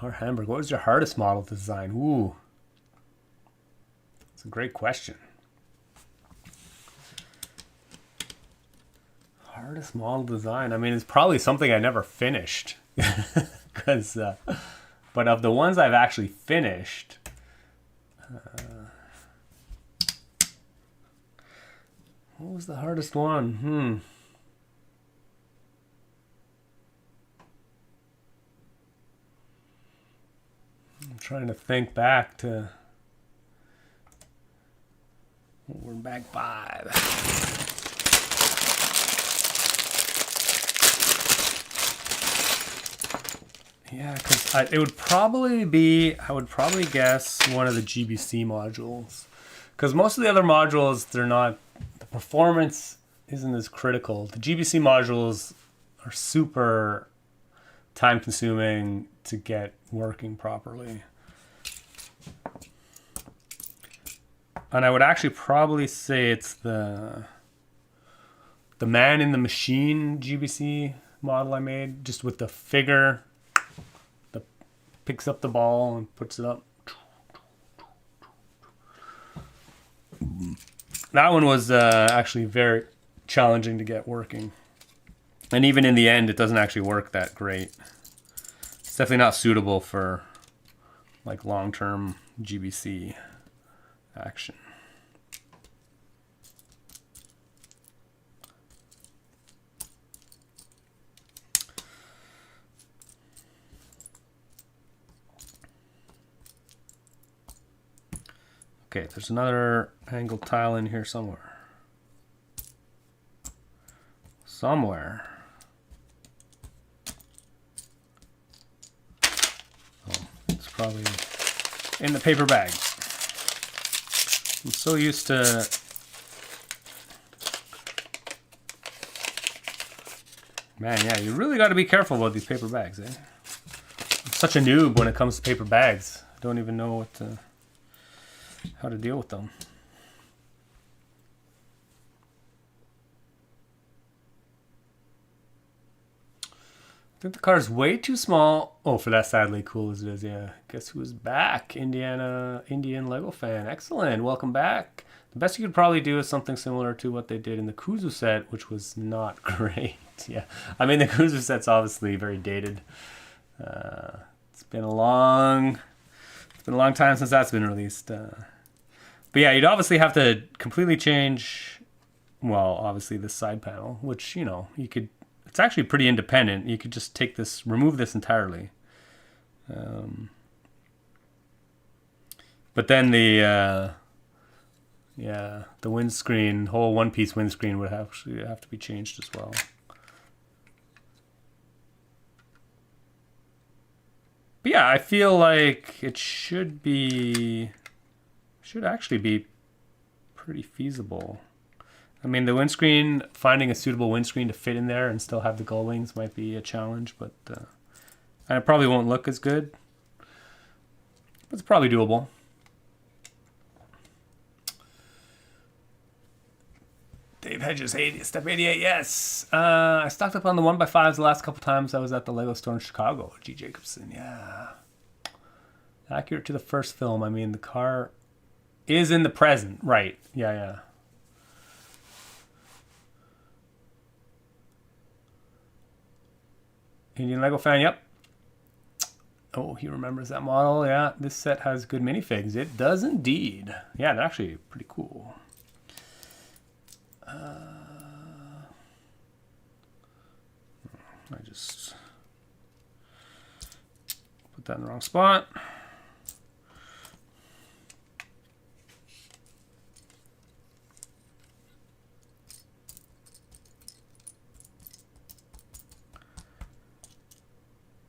Or Hamburg, what was your hardest model to design? Ooh. It's a great question. Hardest model design. I mean, it's probably something I never finished. Because, but of the ones I've actually finished, what was the hardest one? I'm trying to think back to. We're back 5. Yeah, because it would probably be, I would probably guess one of the GBC modules. Because most of the other modules, they're not, the performance isn't as critical. The GBC modules are super time consuming to get working properly. And I would actually probably say it's the Man in the Machine GBC model I made, just with the figure that picks up the ball and puts it up. That one was actually very challenging to get working. And even in the end, it doesn't actually work that great. It's definitely not suitable for like long-term GBC action. Okay, there's another angled tile in here somewhere. Oh, it's probably in the paper bags. I'm so used to man, yeah, you really got to be careful about these paper bags, eh? I'm such a noob when it comes to paper bags. I don't even know how to deal with them. I think the car is way too small. Oh, for that sadly cool as it is, yeah. Guess who's back? Indian Lego fan. Excellent. Welcome back. The best you could probably do is something similar to what they did in the Kuzu set, which was not great. Yeah. I mean, the Kuzu set's obviously very dated. It's been a long time since that's been released. But yeah, you'd obviously have to completely change, well, obviously this side panel, which, you know, you could, it's actually pretty independent. You could just take this, remove this entirely. But then the windscreen, whole one-piece windscreen would have to be changed as well. But yeah, I feel like it should actually be pretty feasible. I mean, the windscreen, finding a suitable windscreen to fit in there and still have the gull wings might be a challenge, but And it probably won't look as good, but it's probably doable. Dave Hedges, step 88, yes. I stocked up on the 1x5s the last couple times I was at the Lego store in Chicago. G. Jacobson, yeah. Accurate to the first film. I mean, the car is in the present. Right, yeah. Indian Lego fan, yep. Oh, he remembers that model. Yeah, this set has good minifigs. It does indeed. Yeah, they're actually pretty cool. I just put that in the wrong spot.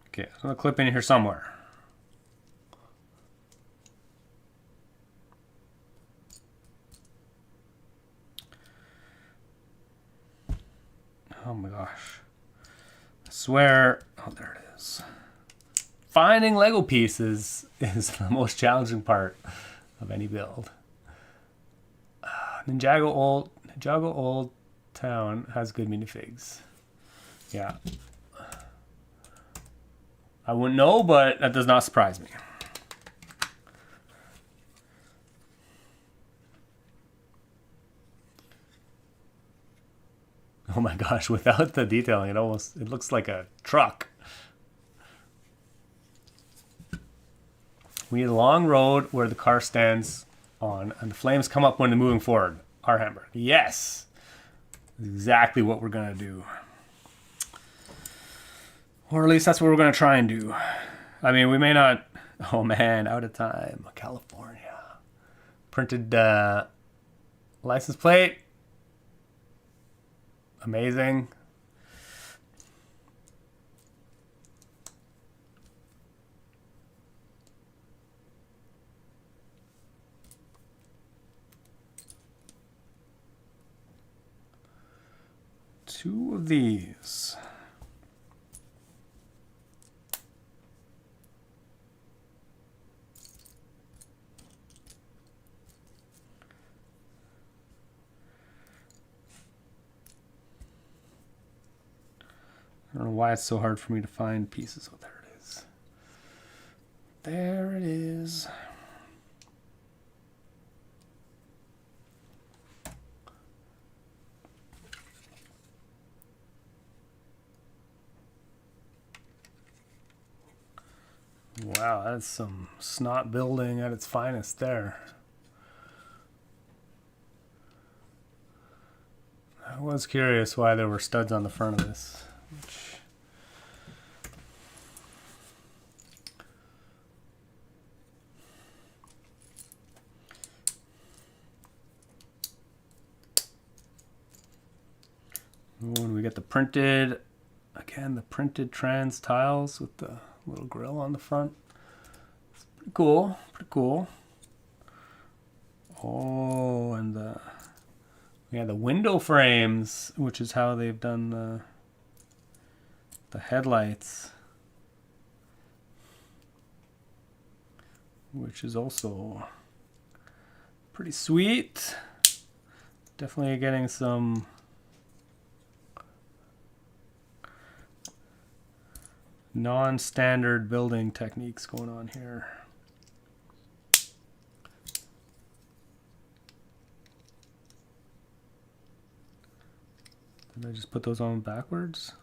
Okay, I'm gonna clip in here somewhere. Oh my gosh. I swear, oh, there it is. Finding Lego pieces is the most challenging part of any build. Ninjago Old Town has good minifigs. Yeah. I wouldn't know, but that does not surprise me. Oh my gosh, without the detailing, it looks like a truck. We need a long road where the car stands on and the flames come up when they're moving forward. Our hamburger. Yes. Exactly what we're gonna do. Or at least that's what we're gonna try and do. I mean, we may not. Oh man, out of time. California. Printed license plate. Amazing. Two of these. I don't know why it's so hard for me to find pieces. Oh, there it is. There it is. Wow, that's some snot building at its finest there. I was curious why there were studs on the front of this. When we get the printed, again, the printed trans tiles with the little grill on the front. It's pretty cool, pretty cool. Oh, and the window frames, which is how they've done the headlights, which is also pretty sweet. Definitely getting some non-standard building techniques going on here. Did I just put those on backwards?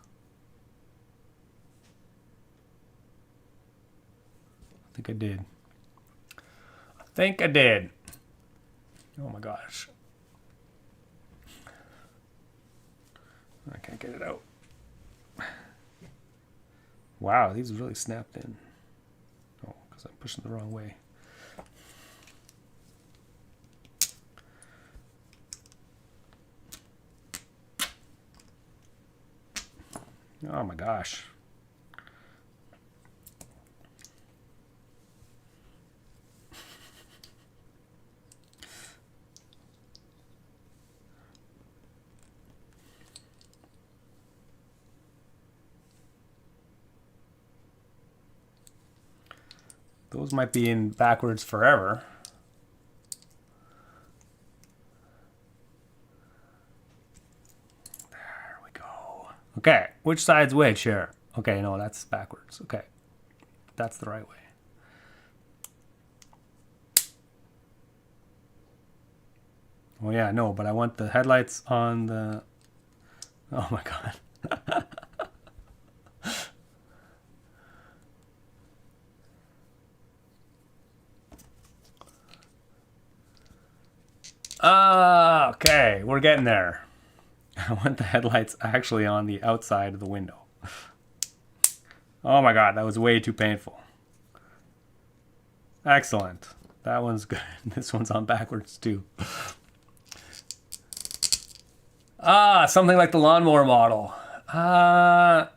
I think I did. I think I did. Oh my gosh. I can't get it out. Wow, these really snapped in. Oh, because I'm pushing the wrong way. Oh my gosh. Those might be in backwards forever. There we go. Okay, which side's which here? Okay, no, that's backwards. Okay, that's the right way. Oh yeah, no, but I want the headlights on the... Oh my god. Okay, we're getting there. I want the headlights actually on the outside of the window. Oh my god, that was way too painful. Excellent. That one's good. This one's on backwards too. Something like the lawnmower model. Yeah,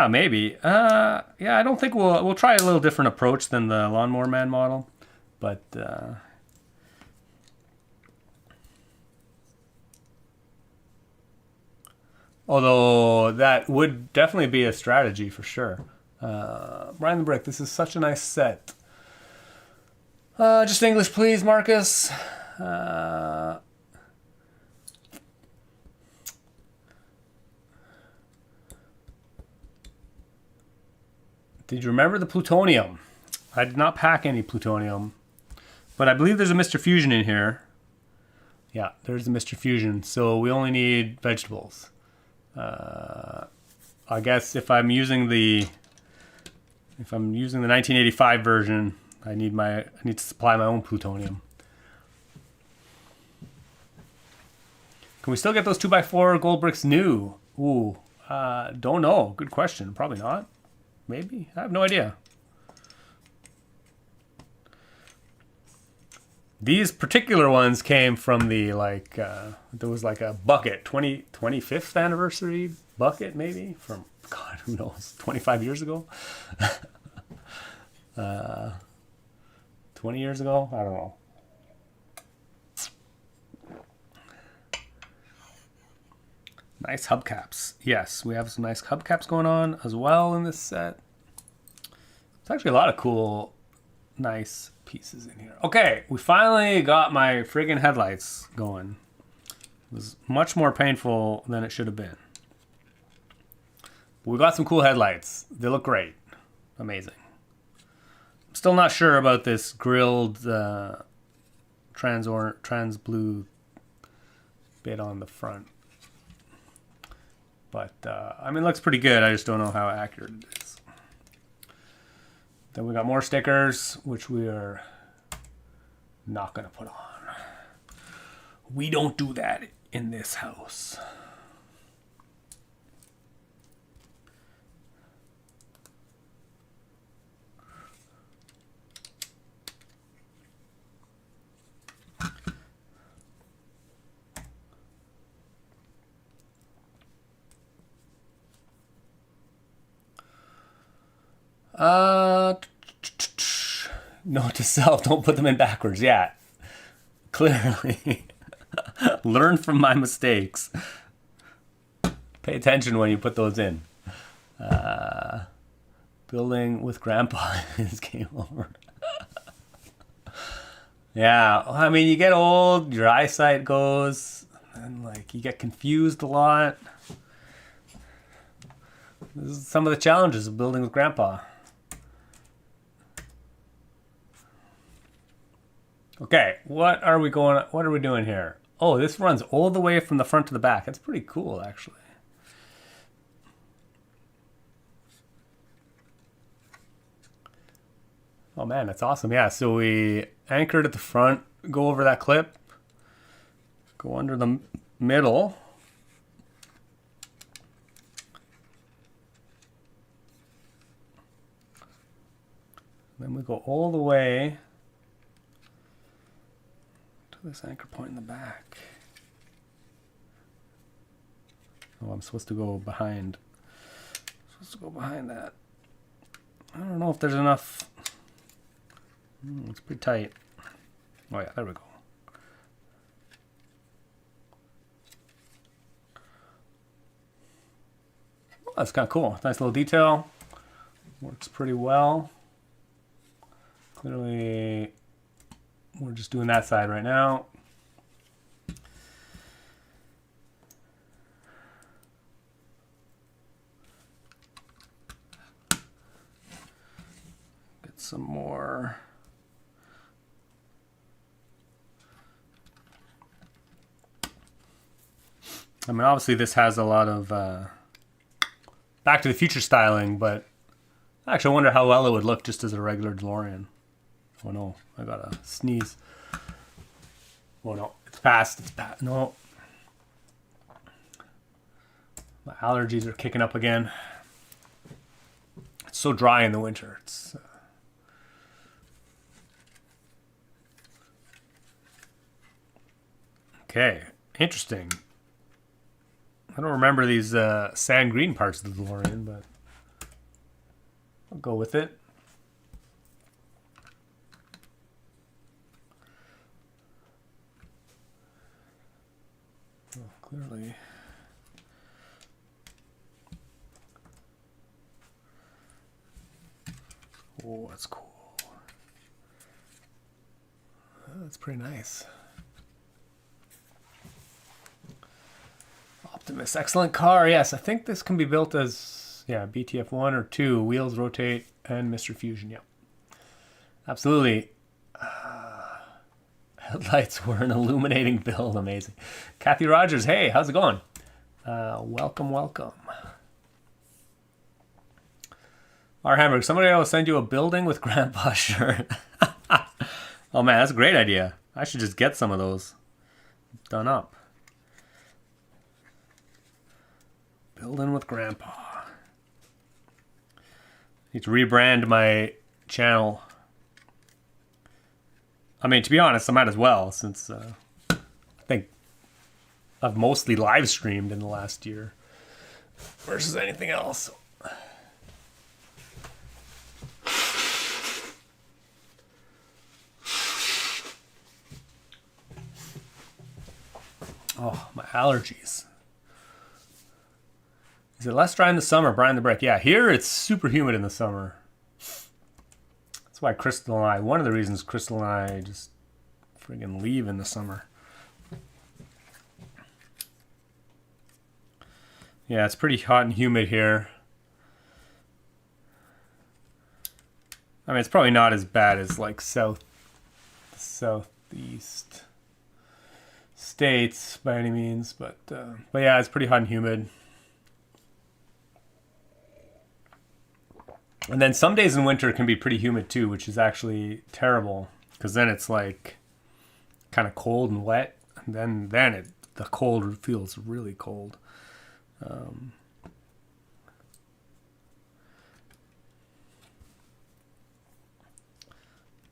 maybe. Yeah, I don't think we'll try a little different approach than the Lawnmower Man model, but although that would definitely be a strategy for sure. Brian the Brick, this is such a nice set. Just English, please, Marcus. Did you remember the plutonium? I did not pack any plutonium, but I believe there's a Mr. Fusion in here. Yeah, there's a Mr. Fusion, so we only need vegetables. I guess if I'm using the 1985 version, I need to supply my own plutonium. Can we still get those 2x4 gold bricks new? Ooh, don't know. Good question. Probably not. Maybe. I have no idea. These particular ones came from the there was like a bucket, 25th anniversary bucket maybe from, God, who knows, 25 years ago? 20 years ago? I don't know. Nice hubcaps. Yes, we have some nice hubcaps going on as well in this set. It's actually a lot of cool, nice pieces in here. Okay, we finally got my friggin' headlights going. It was much more painful than it should have been. We got some cool headlights. They look great. Amazing. I'm still not sure about this grilled trans blue bit on the front. But, I mean, it looks pretty good. I just don't know how accurate it is. Then we got more stickers, which we are not going to put on. We don't do that in this house. Note to self, don't put them in backwards. Yeah, clearly. Learn from my mistakes. Pay attention when you put those in. Building with Grandpa is game over. Yeah, I mean, you get old, your eyesight goes, and like you get confused a lot. This is some of the challenges of building with Grandpa. Okay, what are we doing here? Oh, this runs all the way from the front to the back. That's pretty cool, actually. Oh man, that's awesome. Yeah, so we anchored at the front, go over that clip, go under the middle. Then we go all the way to this anchor point in the back. Oh, I'm supposed to go behind. That. I don't know if there's enough. It's pretty tight. Oh yeah, there we go. Oh, that's kind of cool. Nice little detail. Works pretty well. Clearly, we're just doing that side right now. Get some more. I mean, obviously this has a lot of Back to the Future styling, but actually I wonder how well it would look just as a regular DeLorean. Oh no, I got a sneeze. Oh no, it's past. It's past. No. My allergies are kicking up again. It's so dry in the winter. It's okay. Interesting. I don't remember these sand green parts of the DeLorean, but I'll go with it. Oh, clearly. Oh, that's cool. Oh, that's pretty nice. Optimus, excellent car. Yes, I think this can be built as, yeah, BTF 1 or 2. Wheels rotate and Mr. Fusion, yeah. Absolutely. Headlights were an illuminating build. Amazing. Kathy Rogers, hey, how's it going? Welcome, welcome. Our Hamburg, somebody will send you a building with Grandpa shirt. Oh man, that's a great idea. I should just get some of those done up. Building with Grandpa. Need to rebrand my channel. I mean, to be honest, I might as well, since I think I've mostly live streamed in the last year versus anything else. Oh, my allergies. Is it less dry in the summer? Brian the Brick. Yeah, here it's super humid in the summer. That's why Crystal and I, one of the reasons Crystal and I just friggin' leave in the summer. Yeah, it's pretty hot and humid here. I mean, it's probably not as bad as like southeast states by any means, but yeah, it's pretty hot and humid. And then some days in winter can be pretty humid too, which is actually terrible because then it's like kind of cold and wet, and then the cold feels really cold.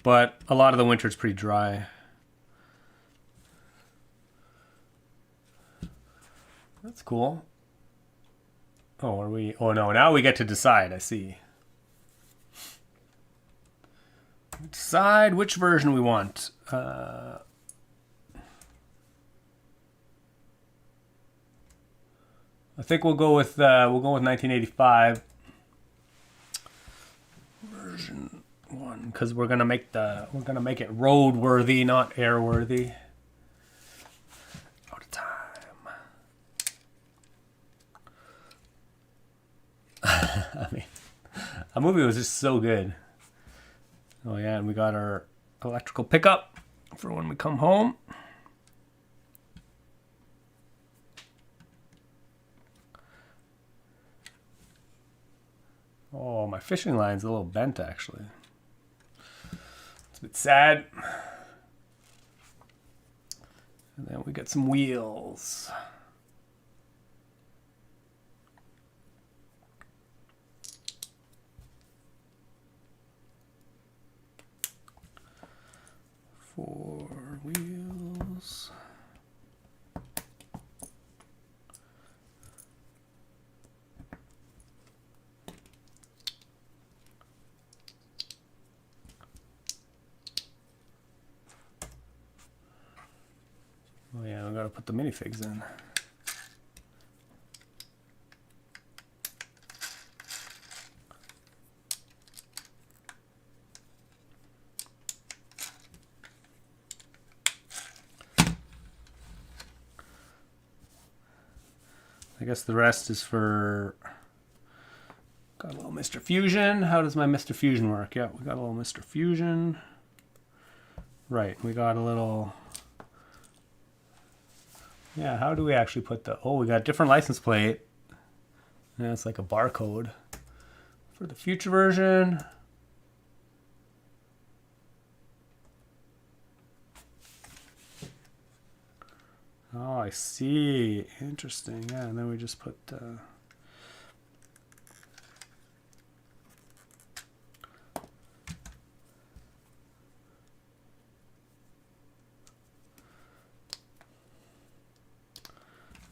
But a lot of the winter is pretty dry. That's cool. Oh, are we? Oh no! Now we get to decide. I see. Decide which version we want. I think we'll go with 1985 version 1 because we're gonna make it roadworthy, not airworthy. Out of time. I mean, that movie was just so good. Oh yeah, and we got our electrical pickup for when we come home. Oh, my fishing line's a little bent actually. It's a bit sad. And then we got some wheels. Four wheels. Oh yeah, we gotta put the minifigs in. I guess the rest is for... Got a little Mr. Fusion. How does my Mr. Fusion work? Yeah, we got a little Mr. Fusion. Right, we got a little... Yeah, how do we actually put the... Oh, we got a different license plate. And it's like a barcode. For the future version... Oh, I see. Interesting. Yeah, and then we just put...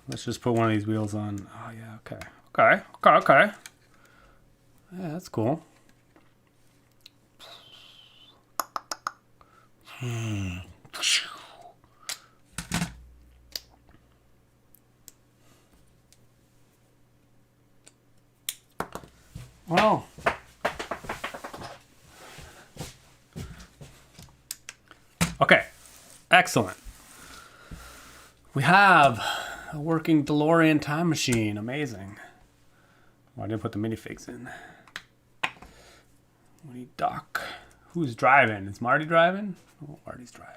Let's just put one of these wheels on. Oh, yeah, okay. Okay. Yeah, that's cool. Well, okay, excellent. We have a working DeLorean time machine. Amazing. Well, I didn't put the minifigs in. We need Doc. Who's driving? Is Marty driving? Oh, Marty's driving.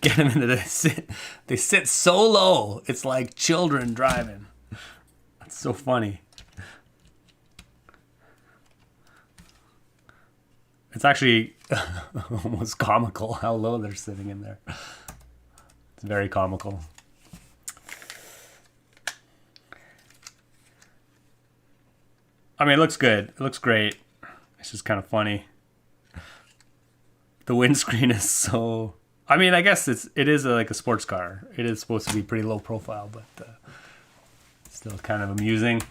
Get them into this. They sit so low. It's like children driving. That's so funny. It's actually almost comical how low they're sitting in there. It's very comical. I mean, it looks good. It looks great. It's just kind of funny. The windscreen is so... I mean, I guess it is like a sports car. It is supposed to be pretty low profile, but still kind of amusing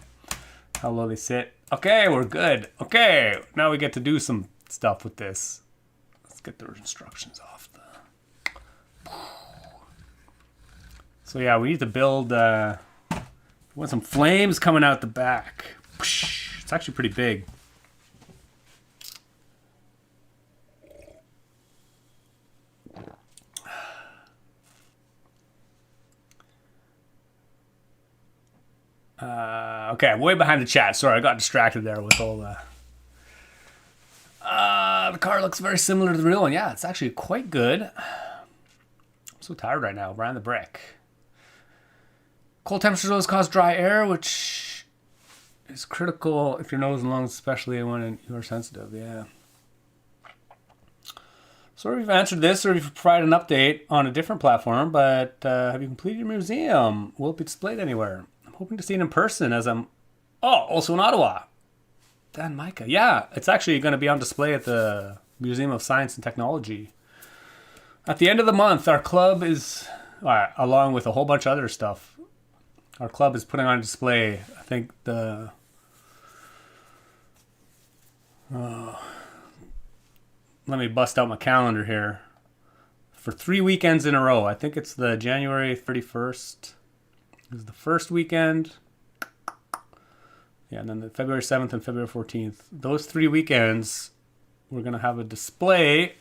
how low they sit. Okay, we're good. Okay, now we get to do some stuff with this. Let's get the instructions off. So yeah, we need to build... we want some flames coming out the back. It's actually pretty big. Okay, I'm way behind the chat. Sorry, I got distracted there with all the... the car looks very similar to the real one. Yeah, it's actually quite good. I'm so tired right now. Behind the brick. Cold temperatures always cause dry air, which is critical if your nose and lungs, especially when you are sensitive. Yeah. Sorry if you've answered this or if you've provided an update on a different platform, but have you completed your museum? Will it be displayed anywhere? Hoping to see it in person as I'm... Oh, also in Ottawa. Dan Micah. Yeah, it's actually going to be on display at the Museum of Science and Technology. At the end of the month, our club is, along with a whole bunch of other stuff, our club is putting on display, I think, the... let me bust out my calendar here. For 3 weekends in a row. I think it's the January 31st. This is the first weekend. Yeah, and then the February 7th and February 14th. Those 3 weekends, we're going to have a display.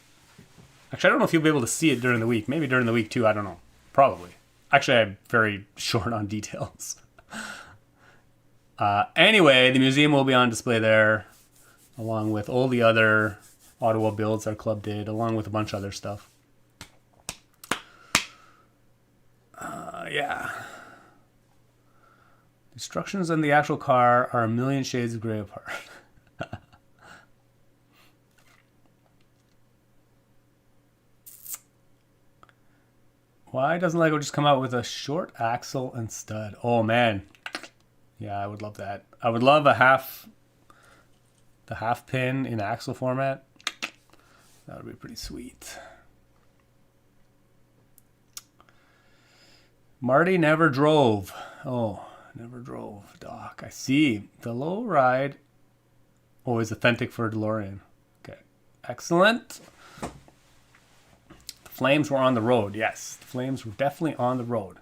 Actually, I don't know if you'll be able to see it during the week. Maybe during the week, too. I don't know. Probably. Actually, I'm very short on details. Anyway, the museum will be on display there, along with all the other Ottawa builds our club did, along with a bunch of other stuff. Yeah. Instructions on the actual car are a million shades of gray apart. Why doesn't Lego just come out with a short axle and stud? Oh man. Yeah, I would love that. I would love the half pin in axle format. That would be pretty sweet. Marty never drove. Oh. Never drove. Doc, I see. The low ride. Oh, is authentic for a DeLorean. Okay. Excellent. The flames were on the road. Yes. The flames were definitely on the road.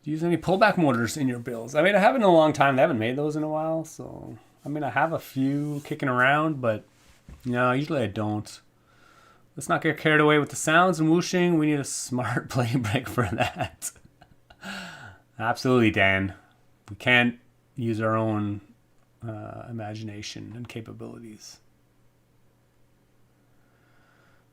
Do you use any pullback motors in your builds? I mean, I haven't in a long time. They haven't made those in a while. So, I mean, I have a few kicking around, but No, usually I don't. Let's not get carried away with the sounds and whooshing. We need a smart play break for that. Absolutely, Dan. We can't use our own imagination and capabilities.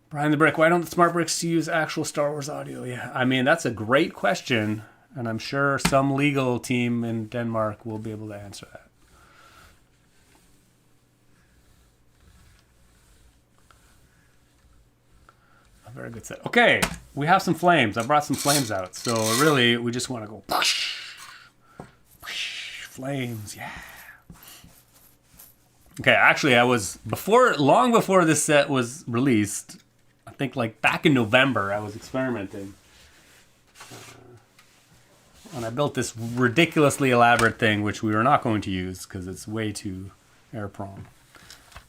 Brian the Brick, why don't the smart bricks use actual Star Wars audio? Yeah, I mean, that's a great question, and I'm sure some legal team in Denmark will be able to answer that. A very good set. Okay, we have some flames. I brought some flames out, so really, we just want to go flames, yeah. Okay, actually, long before this set was released, I think like back in November, I was experimenting. And I built this ridiculously elaborate thing, which we were not going to use because it's way too air prone.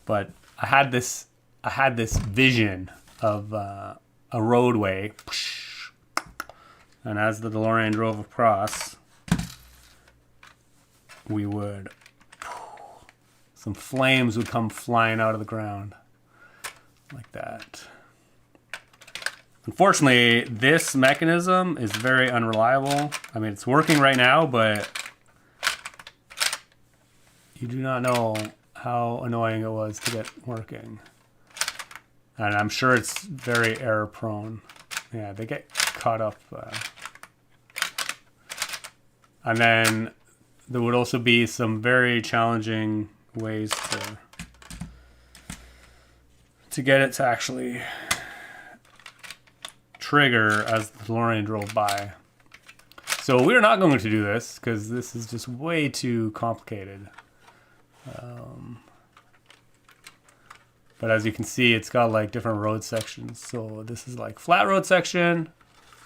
But I had this vision of a roadway. And as the DeLorean drove across, some flames would come flying out of the ground like that. Unfortunately, this mechanism is very unreliable. I mean, it's working right now, but you do not know how annoying it was to get working. And I'm sure it's very error prone. Yeah, they get caught up. And then there would also be some very challenging ways to get it to actually trigger as the DeLorean drove by. So we're not going to do this because this is just way too complicated. But as you can see, it's got like different road sections. So this is like flat road section.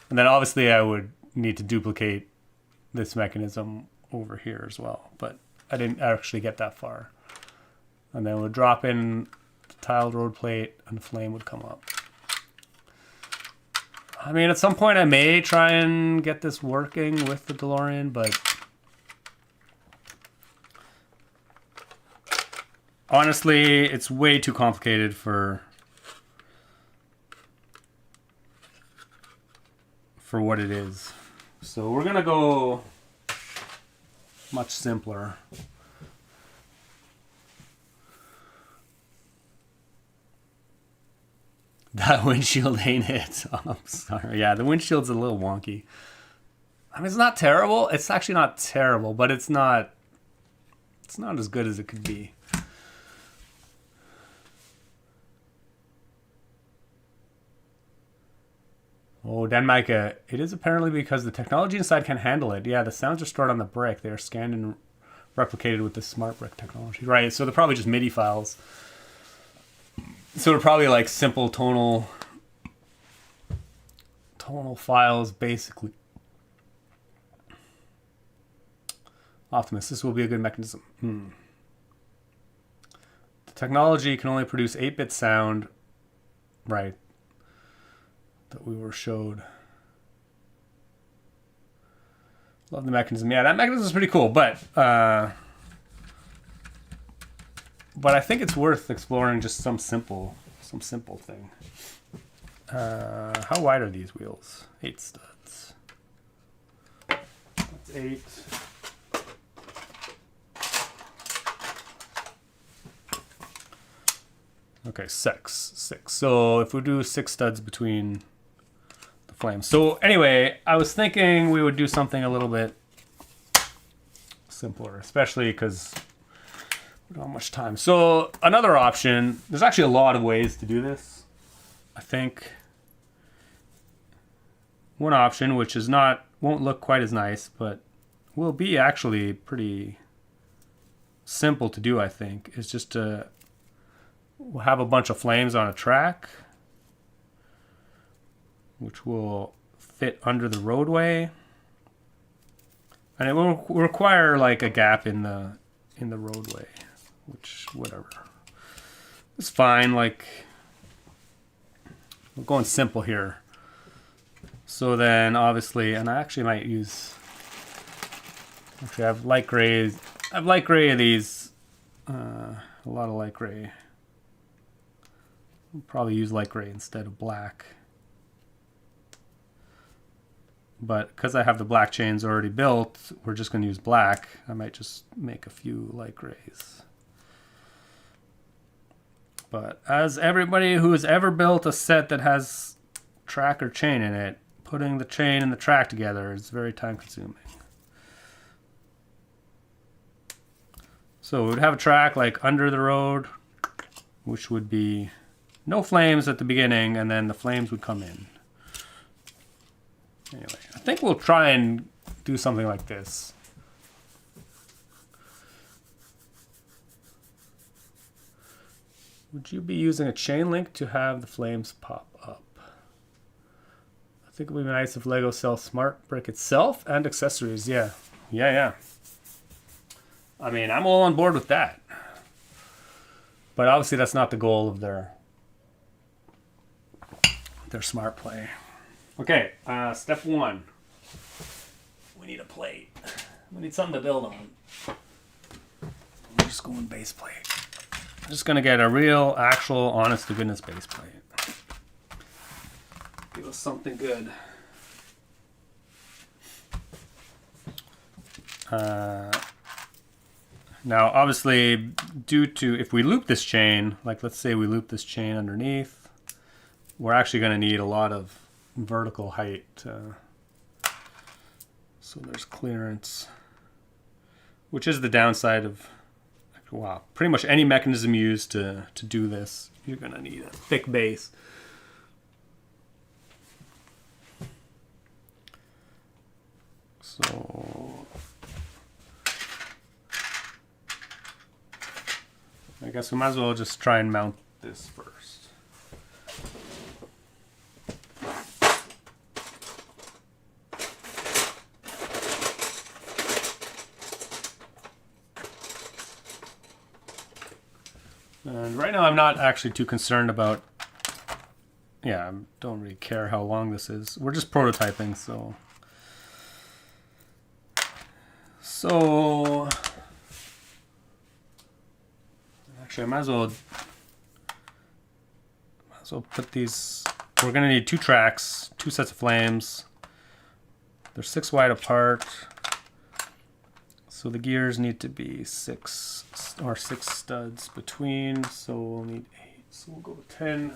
And then obviously I would need to duplicate this mechanism over here as well. But I didn't actually get that far. And then we'll drop in the tiled road plate and the flame would come up. I mean, at some point I may try and get this working with the DeLorean, but honestly, it's way too complicated for what it is. So we're gonna go much simpler. That windshield ain't it. Oh, I'm sorry. Yeah, the windshield's a little wonky. I mean, it's not terrible. It's actually not terrible, but it's not as good as it could be. Oh, Denmika, it is apparently because the technology inside can handle it. Yeah, the sounds are stored on the brick. They are scanned and replicated with the smart brick technology. Right, so they're probably just MIDI files. So they're probably like simple tonal files, basically. Optimus, this will be a good mechanism. The technology can only produce 8-bit sound. Right. That we were showed. Love the mechanism. Yeah, that mechanism is pretty cool, but I think it's worth exploring just some simple thing. How wide are these wheels? 8 studs. That's 8. Okay, 6. So if we do 6 studs between the flames. So anyway, I was thinking we would do something a little bit simpler, especially because we don't have much time. So another option, there's actually a lot of ways to do this. I think one option, which is won't look quite as nice, but will be actually pretty simple to do, I think, is just to we'll have a bunch of flames on a track, which will fit under the roadway, and it will require like a gap in the roadway, which whatever, it's fine. Like we're going simple here. So then obviously, and I actually might use. Actually, I have light gray. I have light gray of these. A lot of light gray. We'll probably use light gray instead of black. But because I have the black chains already built, we're just going to use black. I might just make a few light grays. But as everybody who has ever built a set that has track or chain in it, putting the chain and the track together is very time consuming. So we'd have a track like under the road, which would be no flames at the beginning, and then the flames would come in. Anyway, I think we'll try and do something like this. Would you be using a chain link to have the flames pop up? I think it would be nice if Lego sells Smart Brick itself and accessories. Yeah. I mean, I'm all on board with that. But obviously that's not the goal of their smart play. Okay, step one. We need a plate. We need something to build on. I'm just going base plate. I'm just gonna get a real, actual, honest to goodness base plate. Give us something good. Now, obviously, due to, if we loop this chain, like let's say we loop this chain underneath, we're actually gonna need a lot of vertical height. So there's clearance, which is the downside of, wow, pretty much any mechanism used to do this, you're gonna need a thick base. So I guess we might as well just try and mount this first. And right now I'm not actually too concerned about, I don't really care how long this is. We're just prototyping, so actually I might as well put these, we're gonna need 2 tracks, 2 sets of flames. They're 6 wide apart. So the gears need to be 6 studs between, so we'll need 8. So we'll go with 10.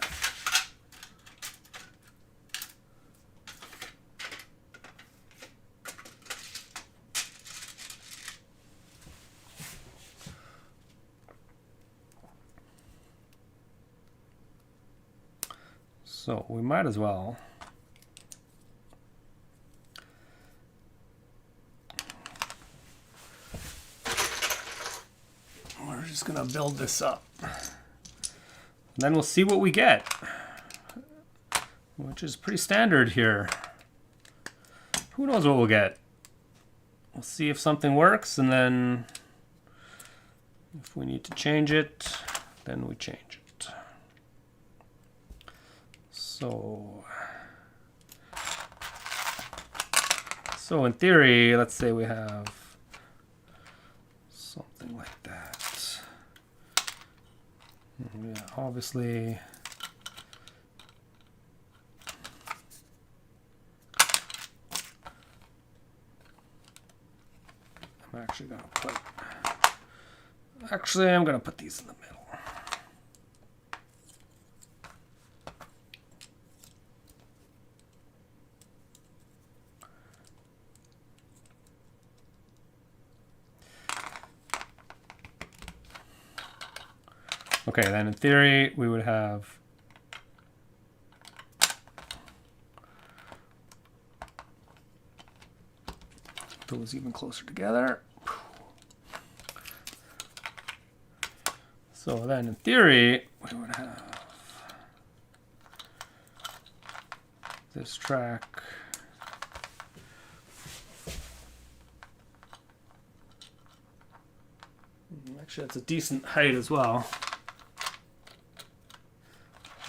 So we might as well just gonna build this up. And then we'll see what we get, which is pretty standard here. Who knows what we'll get? We'll see if something works, and then if we need to change it, then we change it. So in theory, let's say we have something like that. Yeah, obviously I'm gonna put these in the middle. Okay, then in theory, we would have those even closer together. So then in theory, we would have this track. Actually, that's a decent height as well.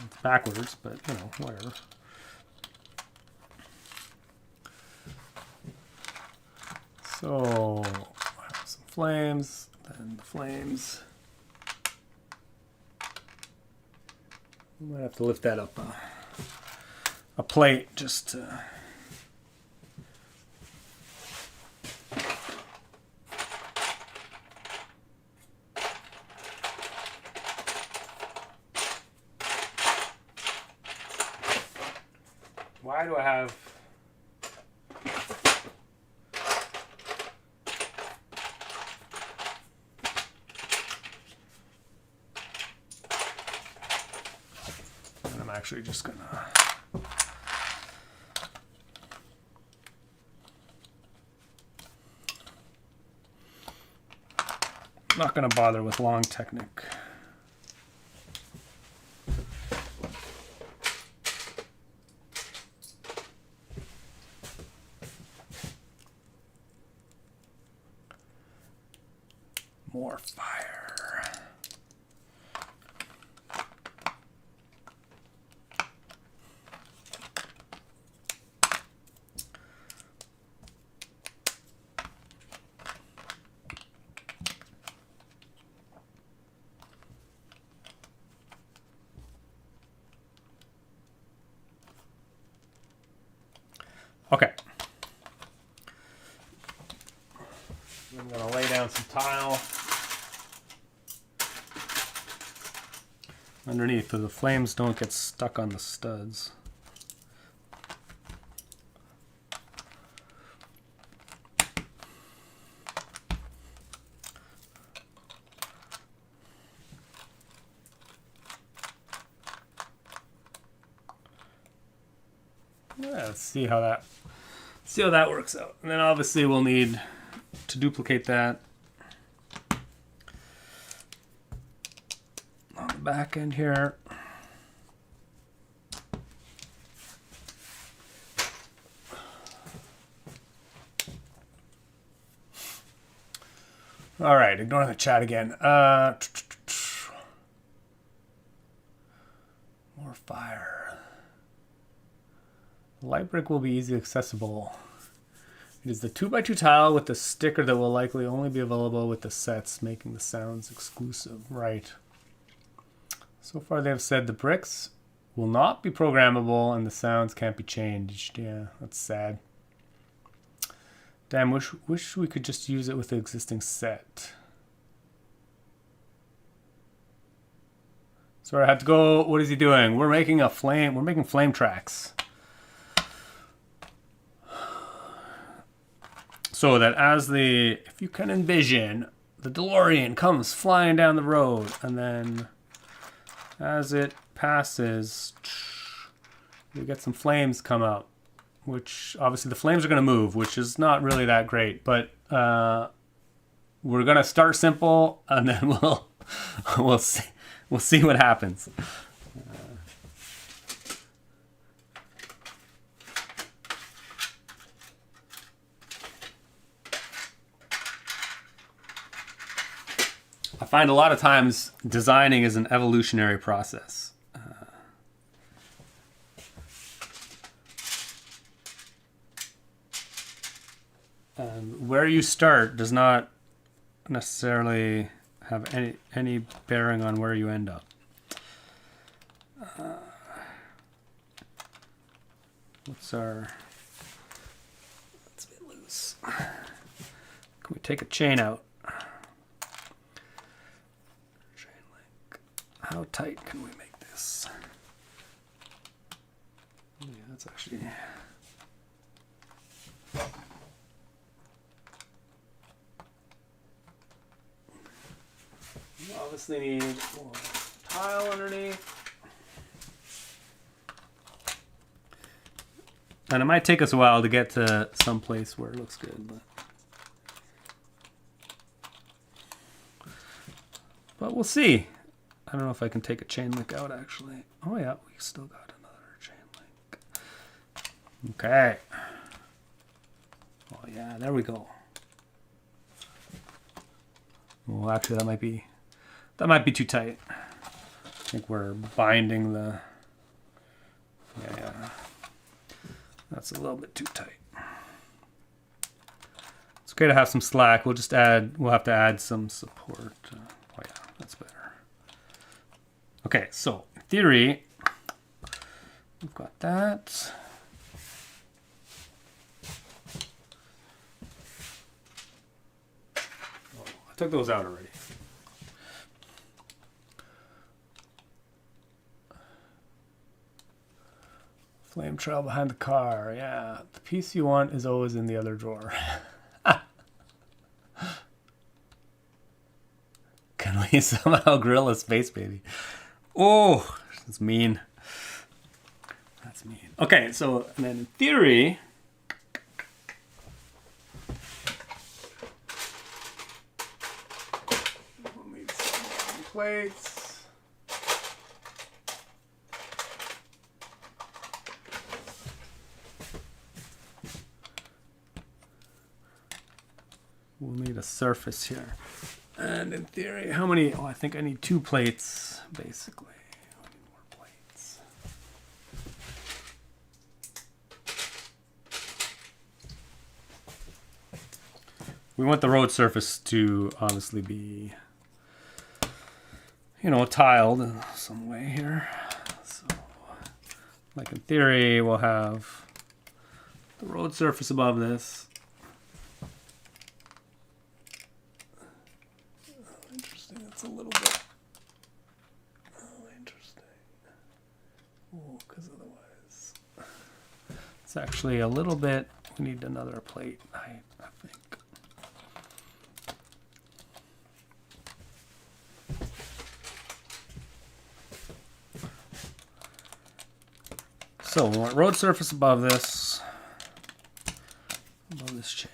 It's backwards, but you know, whatever. So I have some flames, then the flames Might have to lift that up a plate just to... Why do I have... And I'm actually just gonna... I'm not gonna bother with long technique. More fire. Okay. I'm going to lay down some tile underneath so the flames don't get stuck on the studs. Yeah, let's see how that works out. And then obviously we'll need to duplicate that on the back end here. All right, ignoring the chat again. More fire. The light brick will be easily accessible. It is the 2x2 tile with the sticker that will likely only be available with the sets, making the sounds exclusive. Right. So far they have said the bricks will not be programmable and the sounds can't be changed. Yeah, that's sad. Damn, wish we could just use it with the existing set. Sorry, I have to go. What is he doing? We're making flame tracks. So that if you can envision, the DeLorean comes flying down the road, and then as it passes, you get some flames come up, which obviously the flames are going to move, which is not really that great, but we're going to start simple, and then we'll see what happens. I find a lot of times designing is an evolutionary process. And where you start does not necessarily have any bearing on where you end up. Let's be loose. Can we take a chain out? How tight can we make this? Yeah, that's actually... You obviously need more tile underneath. And it might take us a while to get to some place where it looks good, but we'll see. I don't know if I can take a chain link out, actually. Oh, yeah, we still got another chain link. Okay. Oh, yeah, there we go. Well, actually, that might be too tight. I think we're binding the... Yeah. That's a little bit too tight. It's okay to have some slack. We'll have to add some support. Oh, yeah, that's better. Okay, so in theory, We've got that. Oh, I took those out already. Flame trail behind the car. Yeah, the piece you want is always in the other drawer. Can we somehow grill a space baby? Oh, that's mean. That's mean. Okay, so and then in theory, we'll need some plates. We'll need a surface here. And in theory, how many? Oh, I think I need 2 plates, basically. I need more plates. We want the road surface to obviously be, you know, tiled in some way here. So, like in theory, we'll have the road surface above this. A little bit. Oh, interesting. Oh, because otherwise, it's actually a little bit. We need another plate height, I think. So we want road surface above this chain.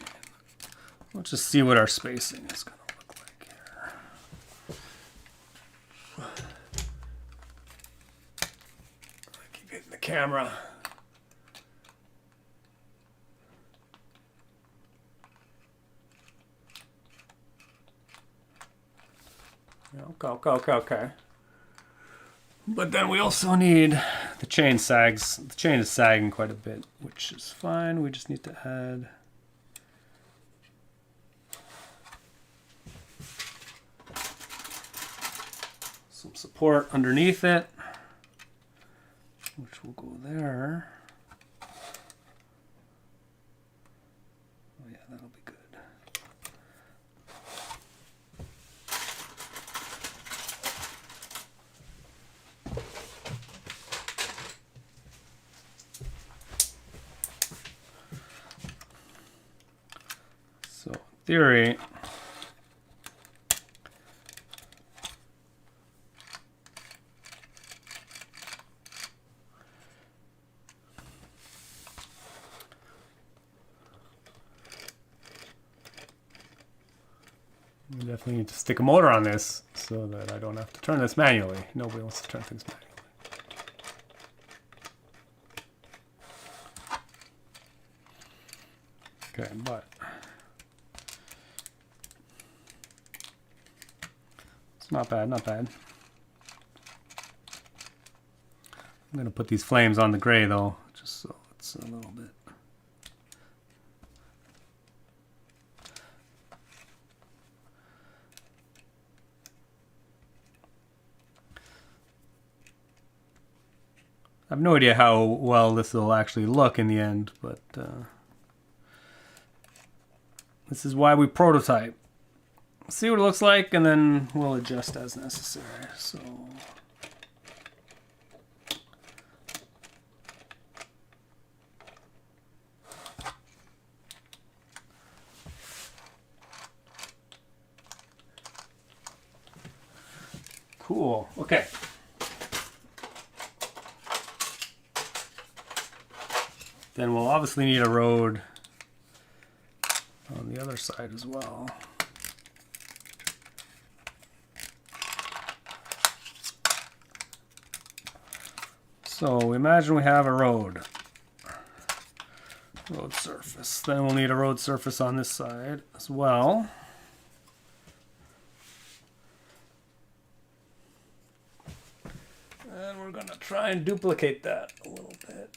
Let's just see what our spacing is going to look like here. I keep hitting the camera. Okay. But then we also need the chain sags. The chain is sagging quite a bit, which is fine. We just need to add some support underneath it, which will go there. Oh yeah, that'll be good. So in theory, we definitely need to stick a motor on this so that I don't have to turn this manually. Nobody wants to turn things manually. Okay, but it's not bad, not bad. I'm going to put these flames on the gray though, just so it's a little bit. I have no idea how well this will actually look in the end, but this is why we prototype. See what it looks like, and then we'll adjust as necessary. So, cool. Okay. Then we'll obviously need a road on the other side as well. So imagine we have a road surface. Then we'll need a road surface on this side as well. And we're going to try and duplicate that a little bit.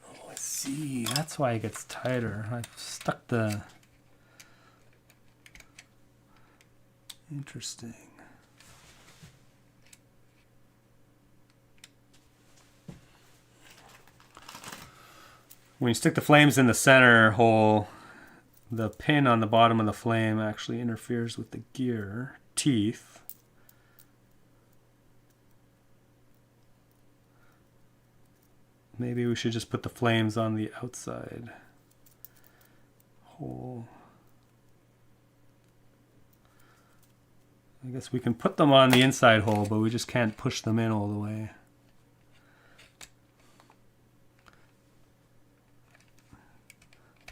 Oh, I see. That's why it gets tighter. I've stuck the Interesting. When you stick the flames in the center hole, the pin on the bottom of the flame actually interferes with the gear teeth. Maybe we should just put the flames on the outside hole. I guess we can put them on the inside hole, but we just can't push them in all the way.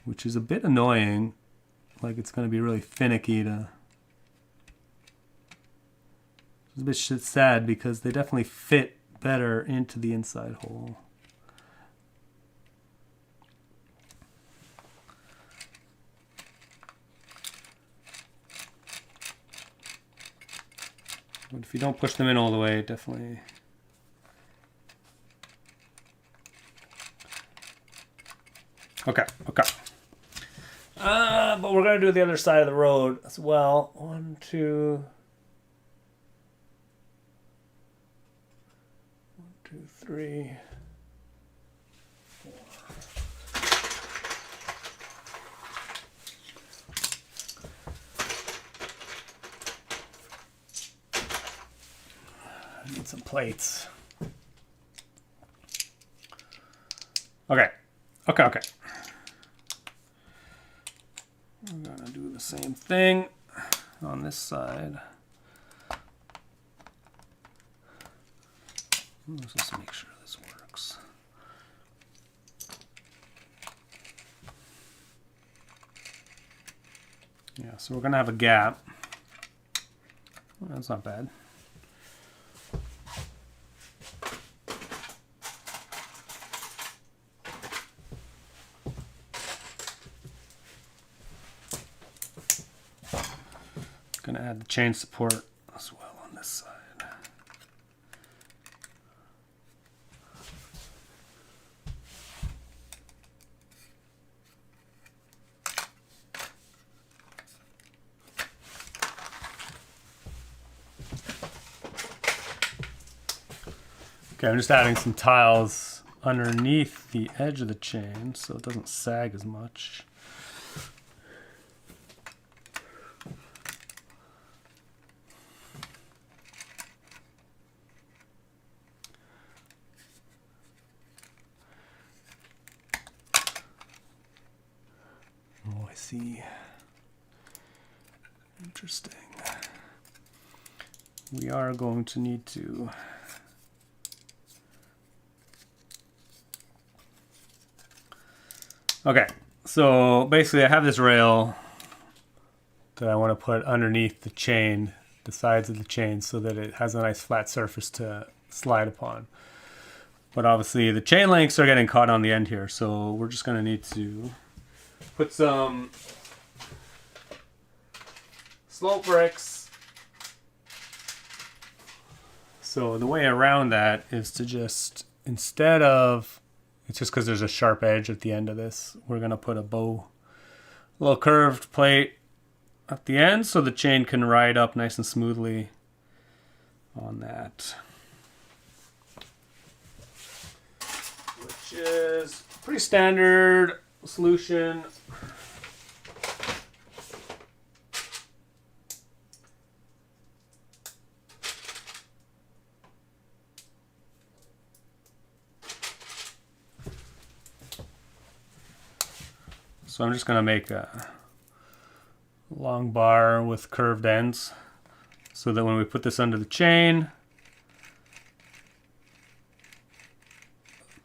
Which is a bit annoying. Like it's going to be really finicky to... It's a bit sad because they definitely fit better into the inside hole. But if you don't push them in all the way, it definitely... Okay. But we're going to do the other side of the road as well. 1, 2... 1, 2, 3... 4. I need some plates. Okay. I'm gonna do the same thing on this side. Let's just make sure this works. Yeah, so we're gonna have a gap. That's not bad. Going to add the chain support as well on this side. Okay, I'm just adding some tiles underneath the edge of the chain so it doesn't sag as much. Oh, I see. Interesting. We are going to need to okay, so basically I have this rail that I want to put underneath the chain, the sides of the chain, so that it has a nice flat surface to slide upon. But obviously the chain links are getting caught on the end here, so we're just going to need to put some slope bricks. So the way around that is to just, instead of, it's just because there's a sharp edge at the end of this, we're going to put a little curved plate at the end so the chain can ride up nice and smoothly on that. Which is pretty standard solution. So I'm just going to make a long bar with curved ends so that when we put this under the chain,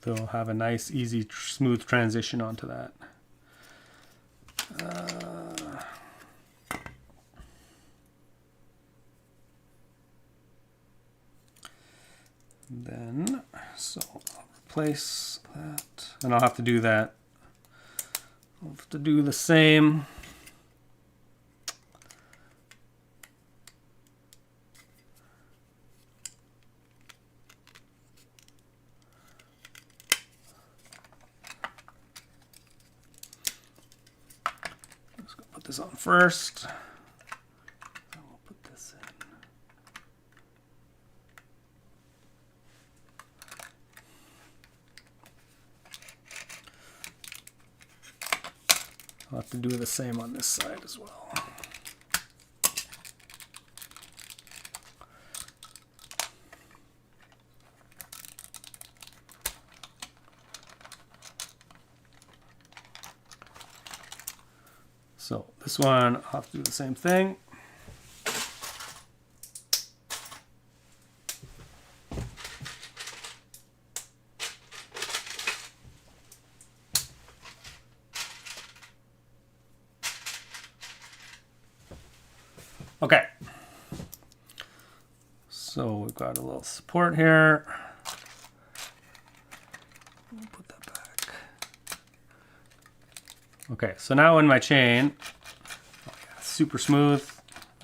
they'll have a nice, easy, smooth transition onto that. Then, so I'll replace that, and I'll have to do that. I'll have to do the same. Let's go put this on first. We'll put this I'll have to do the same on this side as well. So this one, I'll have to do the same thing. Okay. So we've got a little support here. Put that back. Okay, so now in my chain, super smooth,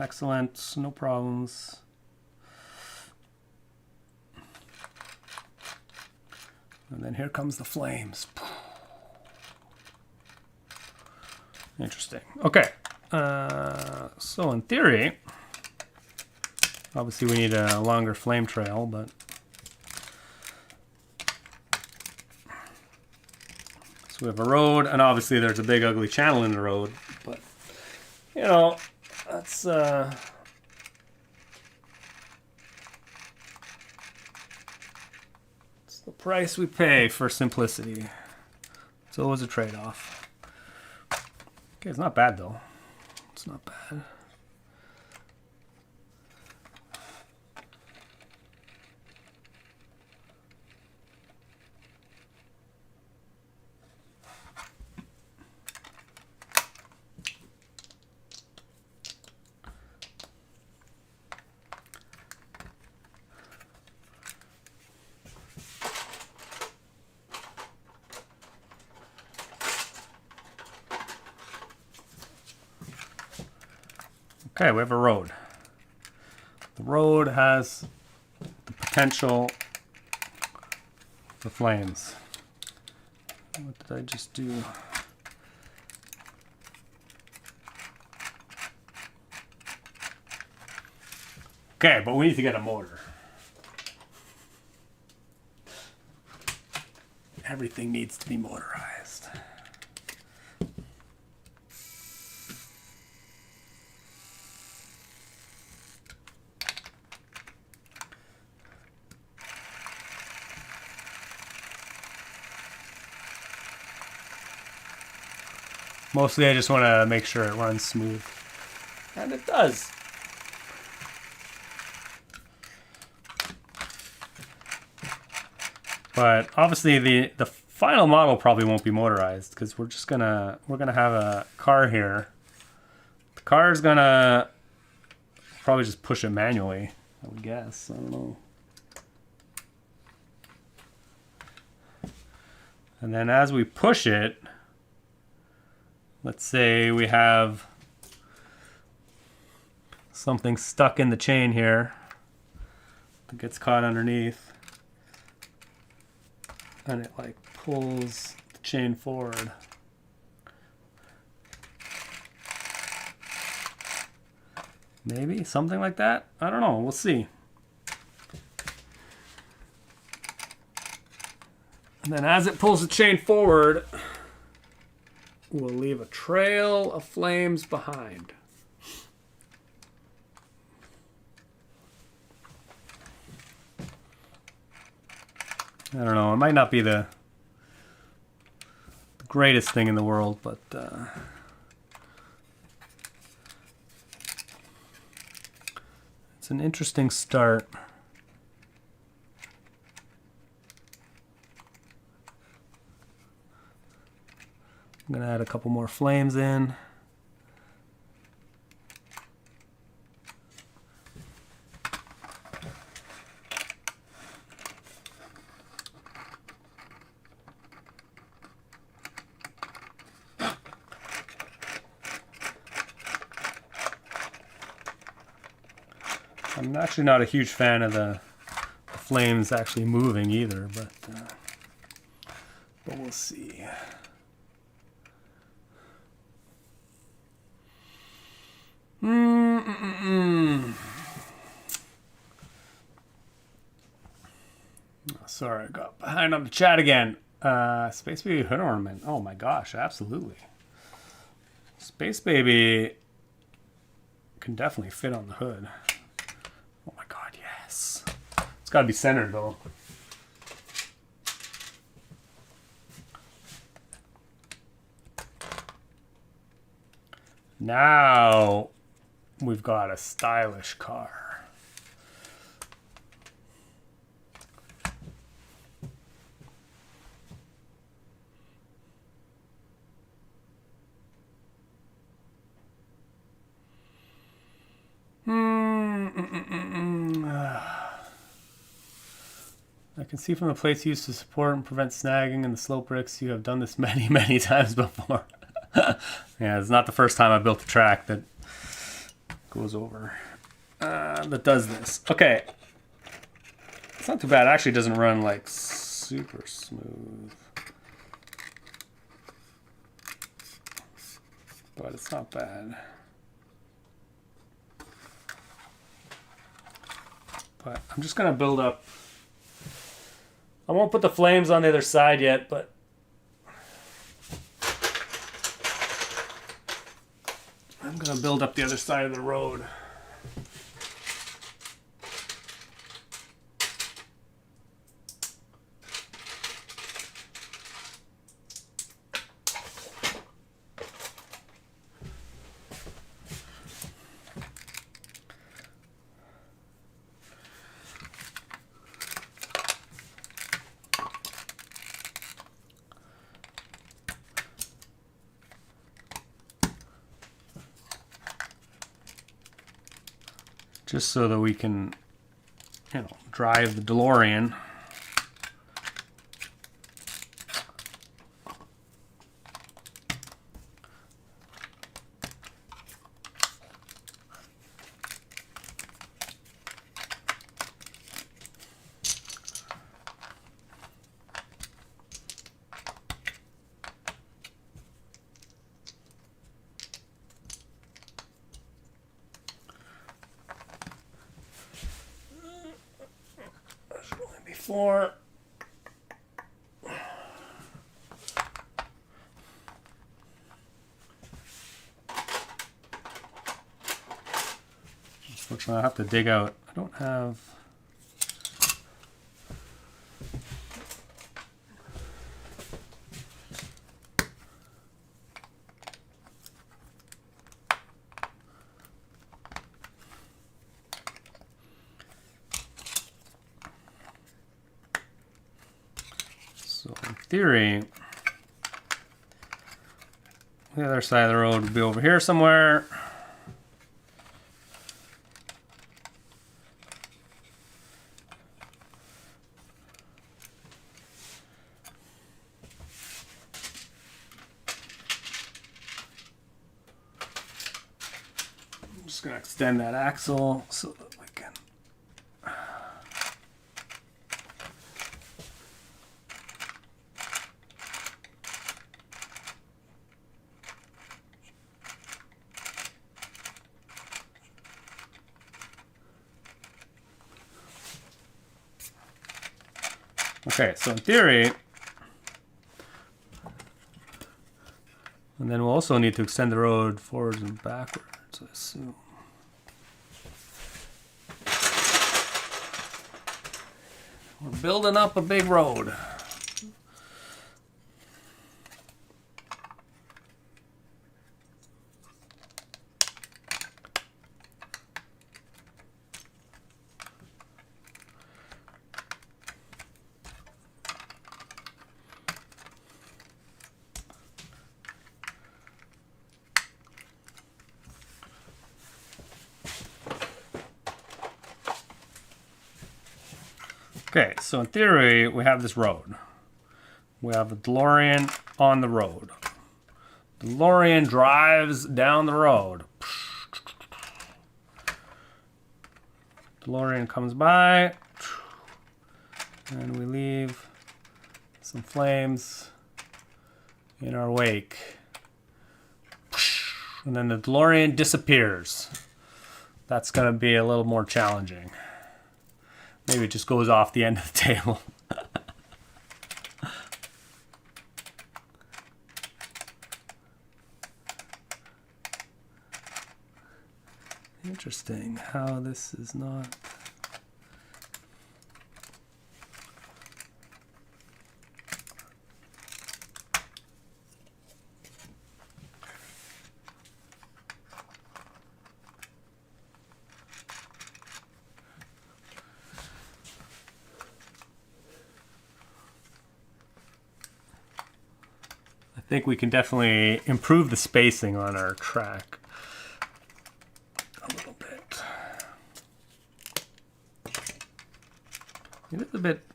excellent, no problems. And then here comes the flames. Interesting. Okay, so in theory, obviously we need a longer flame trail, but so we have a road, and obviously there's a big ugly channel in the road, but you know, that's it's the price we pay for simplicity. It's always a trade-off. Okay, it's not bad though. It's not bad. Okay, we have a road. The road has the potential for flames. What did I just do? Okay, but we need to get a motor. Everything needs to be motorized. Mostly I just want to make sure it runs smooth. And it does. But obviously the final model probably won't be motorized because we're gonna have a car here. The car is gonna probably just push it manually, I would guess. I don't know. And then as we push it, let's say we have something stuck in the chain here that gets caught underneath, and it like pulls the chain forward. Maybe something like that. I don't know. We'll see. And then as it pulls the chain forward, we'll leave a trail of flames behind. I don't know, it might not be the greatest thing in the world, but it's an interesting start. I'm gonna add a couple more flames in. I'm actually not a huge fan of the flames actually moving either, but we'll see. Sorry, I got behind on the chat again. Space Baby hood ornament. Oh my gosh, absolutely. Space Baby can definitely fit on the hood. Oh my god, yes. It's gotta be centered though. Now we've got a stylish car. I can see from the plates used to support and prevent snagging in the slope bricks. You have done this many, many times before. Yeah, it's not the first time I built a track that goes over. That does this. Okay. It's not too bad. It actually doesn't run like super smooth. But it's not bad. But I'm just going to build up. I won't put the flames on the other side yet, but I'm going to build up the other side of the road. Just so that we can, drive the DeLorean. Before unfortunately I have to dig out. I don't have so in theory, the other side of the road would be over here somewhere. I'm just going to extend that axle so that we can. Okay, so in theory, and then we'll also need to extend the road forwards and backwards, I assume. We're building up a big road. Okay, so in theory, we have this road. We have the DeLorean on the road. DeLorean drives down the road. DeLorean comes by, and we leave some flames in our wake. And then the DeLorean disappears. That's going to be a little more challenging. Maybe it just goes off the end of the table. Interesting how this is not. I think we can definitely improve the spacing on our track a little bit. It is a bit.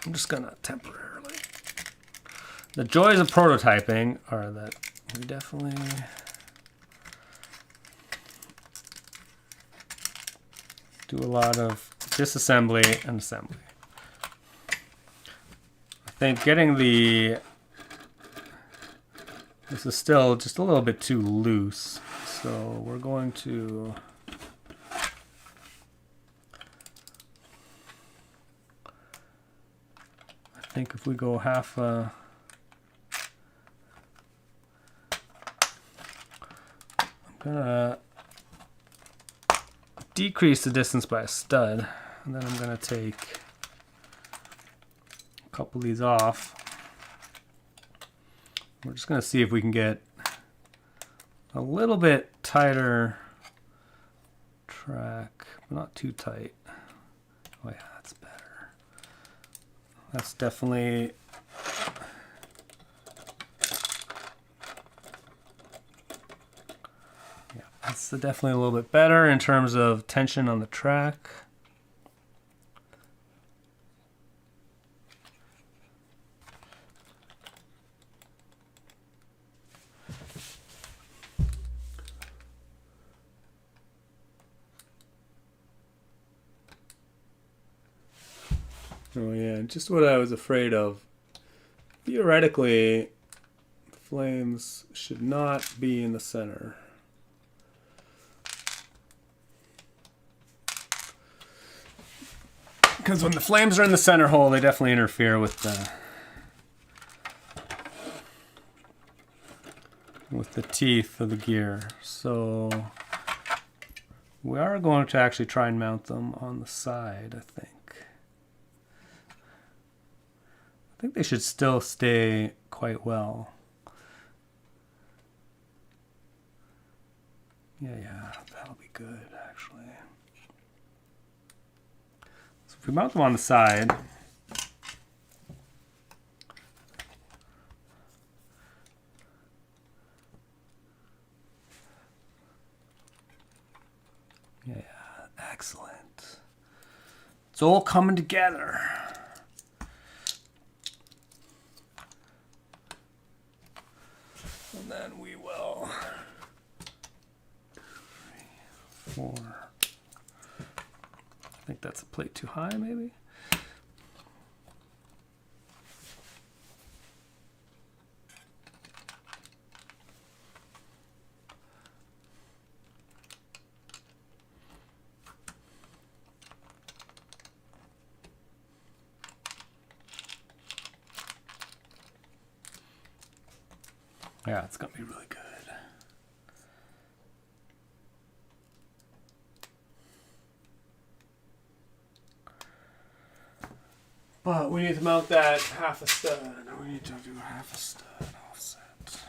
I'm just gonna temporarily. The joys of prototyping are that we definitely do a lot of disassembly and assembly. I think getting this is still just a little bit too loose, so we're going to I think if we go half I'm gonna decrease the distance by a stud, and then I'm gonna take a couple of these off. We're just gonna see if we can get a little bit tighter track, but not too tight. Oh yeah, that's better. That's definitely That's definitely a little bit better in terms of tension on the track. Oh yeah, just what I was afraid of. Theoretically, flames should not be in the center. Because when the flames are in the center hole, they definitely interfere with the teeth of the gear. So we are going to actually try and mount them on the side, I think. I think they should still stay quite well. Yeah, that'll be good, actually. So if we mount them on the side, yeah, excellent. It's all coming together. And then we will 2, 3, 4. I think that's a plate too high, maybe. Yeah, it's gonna be really good. But we need to mount that half a stud. We need to do half a stud offset.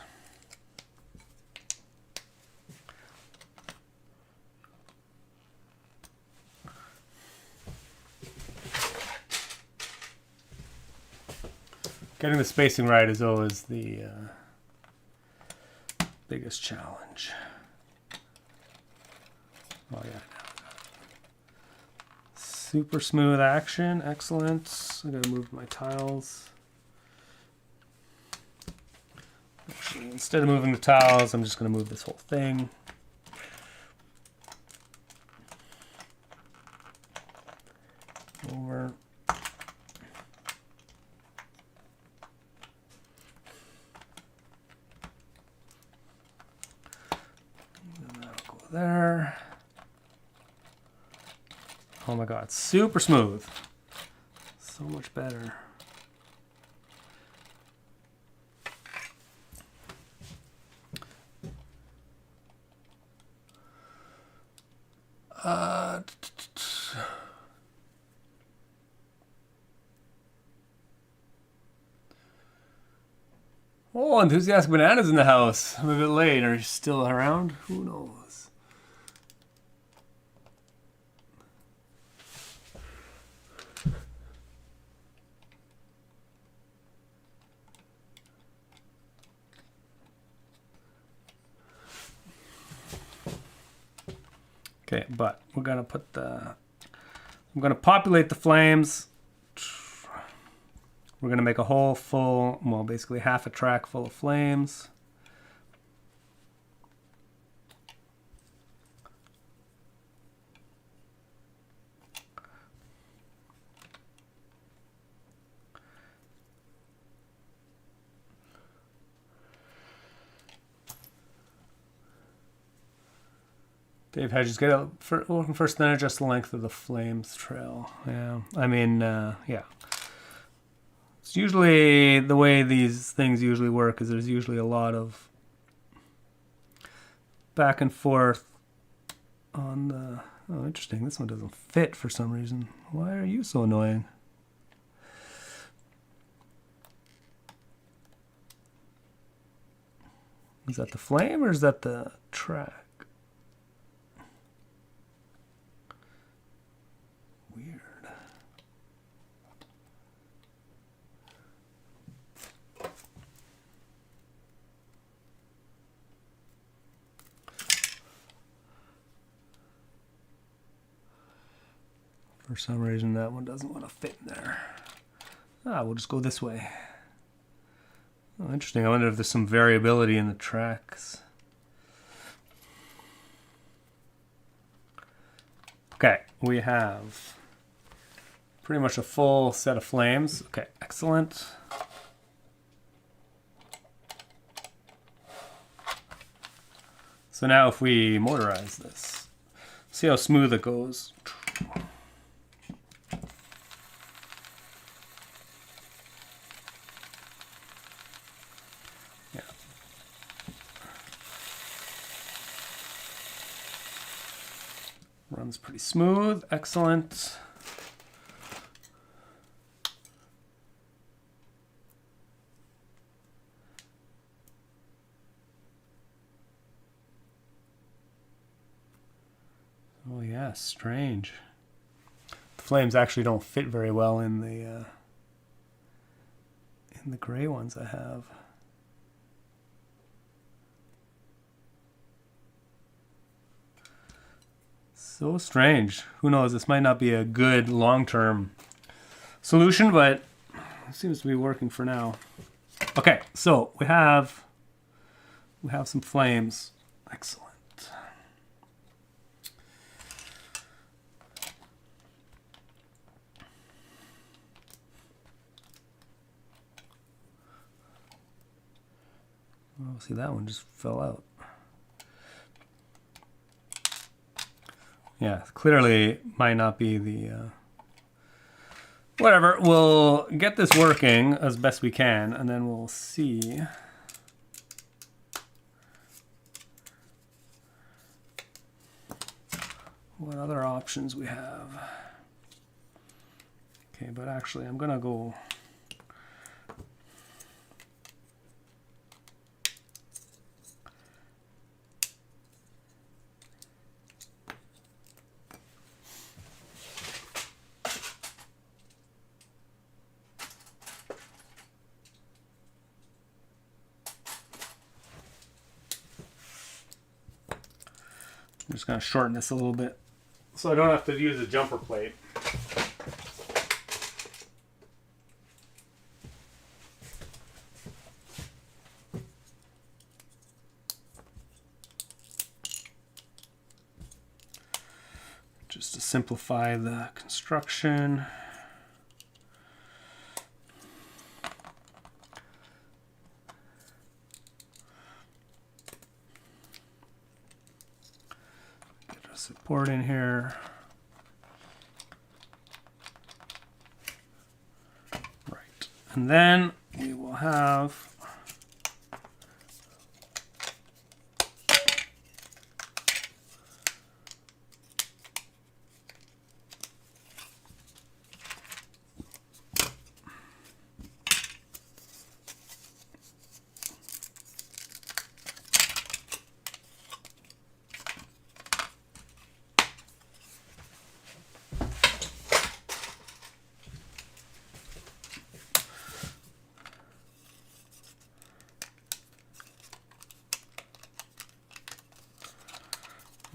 Getting the spacing right is always the biggest challenge. Oh yeah. Super smooth action, excellent. I'm gonna move my tiles. Actually, instead of moving the tiles, I'm just gonna move this whole thing. Over. And that'll go there. Oh my god, super smooth. So much better. Oh, Enthusiastic Bananas in the house. I'm a bit late. Are you still around? Who knows? Okay, but we're gonna put the... I'm gonna populate the flames. We're going to make a whole full, well, basically half a track full of flames. Dave Hedges, get out first, then adjust the length of the flames trail. Yeah, I mean, yeah. It's usually the way these things usually work is there's usually a lot of back and forth on the... Oh, interesting. This one doesn't fit for some reason. Why are you so annoying? Is that the flame or is that the track? Weird. For some reason, that one doesn't want to fit in there. We'll just go this way. Oh, interesting. I wonder if there's some variability in the tracks. Okay, we have pretty much a full set of flames. Okay, excellent. So now if we motorize this, see how smooth it goes. Runs pretty smooth. Excellent. Oh yeah, strange. The flames actually don't fit very well in the gray ones I have. So strange. Who knows? This might not be a good long-term solution, but it seems to be working for now. Okay, so we have some flames. Excellent. Oh, see, that one just fell out. Yeah, clearly might not be the... whatever, we'll get this working as best we can, and then we'll see what other options we have. Okay, but actually I'm gonna go... I'm just going to shorten this a little bit so I don't have to use a jumper plate. Just to simplify the construction. Support in here. Right. And then we will have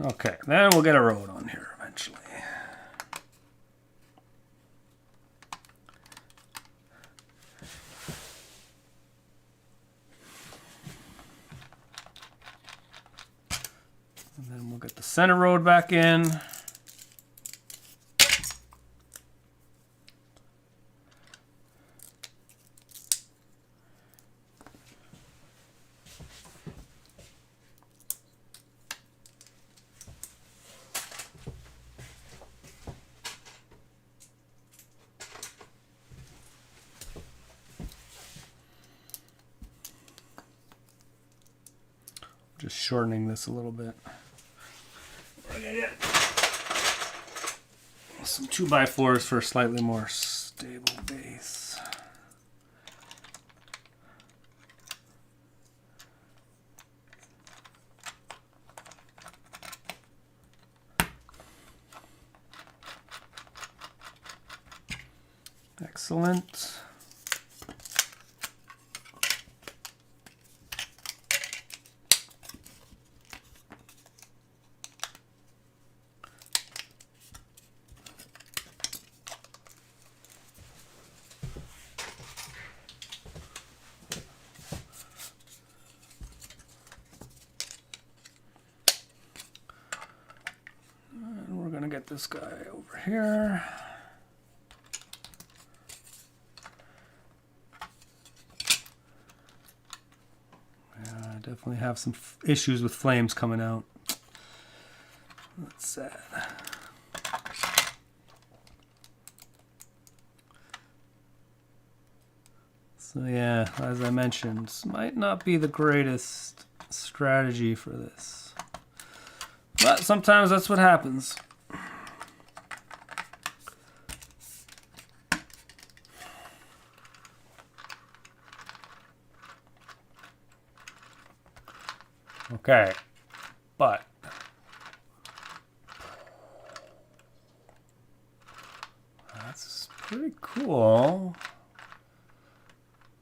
Okay, then we'll get a road on here eventually. And then we'll get the center road back in. Just shortening this a little bit. We're gonna get some 2x4s for a slightly more stable base. Excellent. And we're gonna get this guy over here. Definitely have some issues with flames coming out. That's sad. So yeah, as I mentioned, this might not be the greatest strategy for this. But sometimes that's what happens. Okay, but that's pretty cool.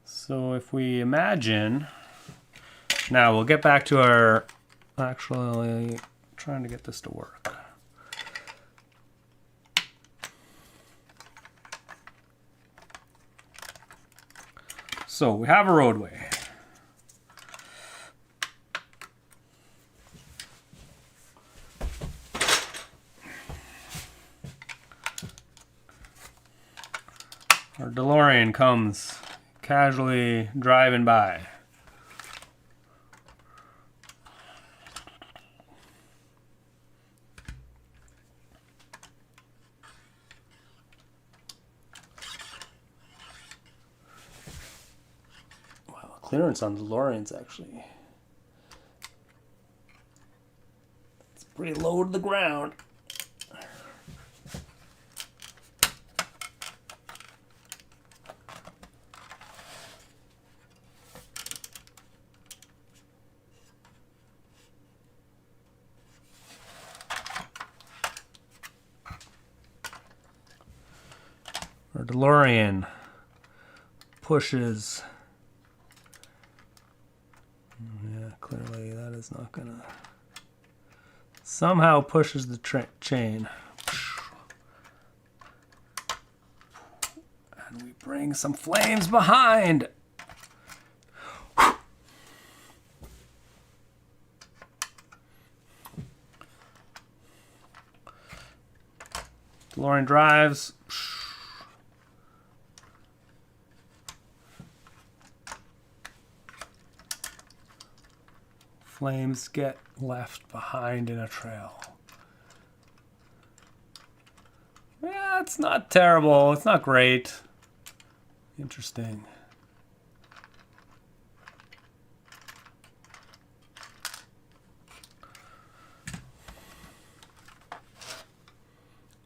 So if we imagine, now we'll get back to our actually trying to get this to work. So we have a roadway. Our DeLorean comes casually driving by. Wow, clearance on DeLoreans actually. It's pretty low to the ground. Our DeLorean pushes. Yeah, clearly that is not gonna. Somehow pushes the chain. And we bring some flames behind. DeLorean drives. Flames get left behind in a trail. Yeah, it's not terrible. It's not great. Interesting.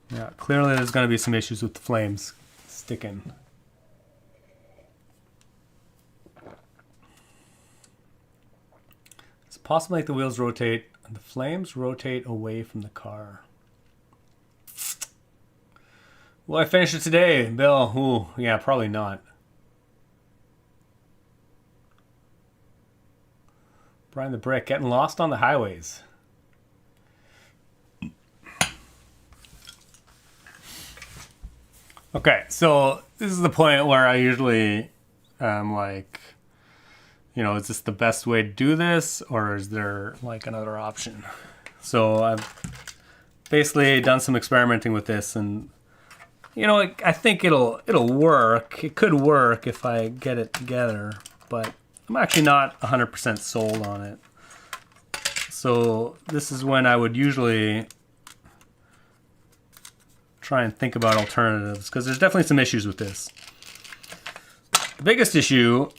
Yeah, clearly there's going to be some issues with the flames sticking. It's possible to make the wheels rotate and the flames rotate away from the car. Will I finish it today, Bill? Ooh, yeah, probably not. Brian the Brick, getting lost on the highways. Okay, so this is the point where I usually am like, you know, is this the best way to do this, or is there like another option? So I've basically done some experimenting with this, and you know, I think it'll work. It could work if I get it together, but I'm actually not 100% sold on it. So this is when I would usually try and think about alternatives, because there's definitely some issues with this. The biggest issue,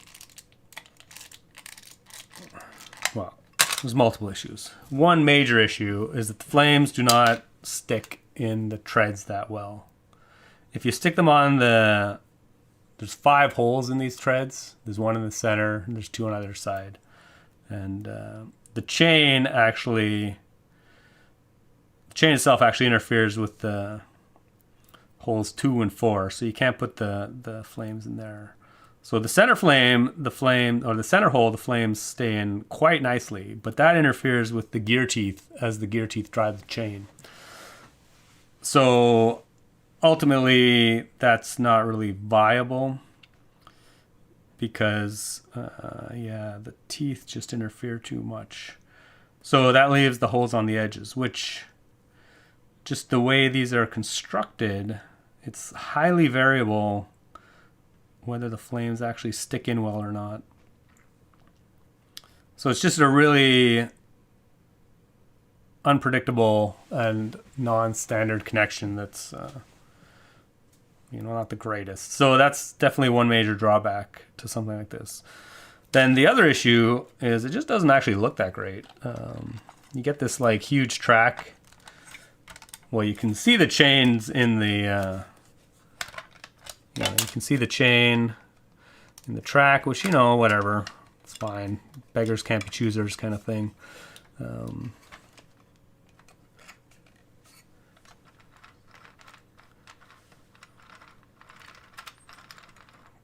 well, there's multiple issues. One major issue is that the flames do not stick in the treads that well. If you stick them on there's 5 holes in these treads. There's one in the center, and there's 2 on either side. And the chain itself actually interferes with the holes 2 and 4, so you can't put the flames in there. So the center flame, the center hole, the flames stay in quite nicely, but that interferes with the gear teeth as the gear teeth drive the chain. So ultimately, that's not really viable because, the teeth just interfere too much. So that leaves the holes on the edges, which, just the way these are constructed, it's highly variable whether the flames actually stick in well or not. So it's just a really unpredictable and non-standard connection that's not the greatest. So that's definitely one major drawback to something like this. Then the other issue is it just doesn't actually look that great. You get this like huge track. Well, you can see the chains in the you can see the chain in the track, which, whatever, it's fine. Beggars can't be choosers kind of thing.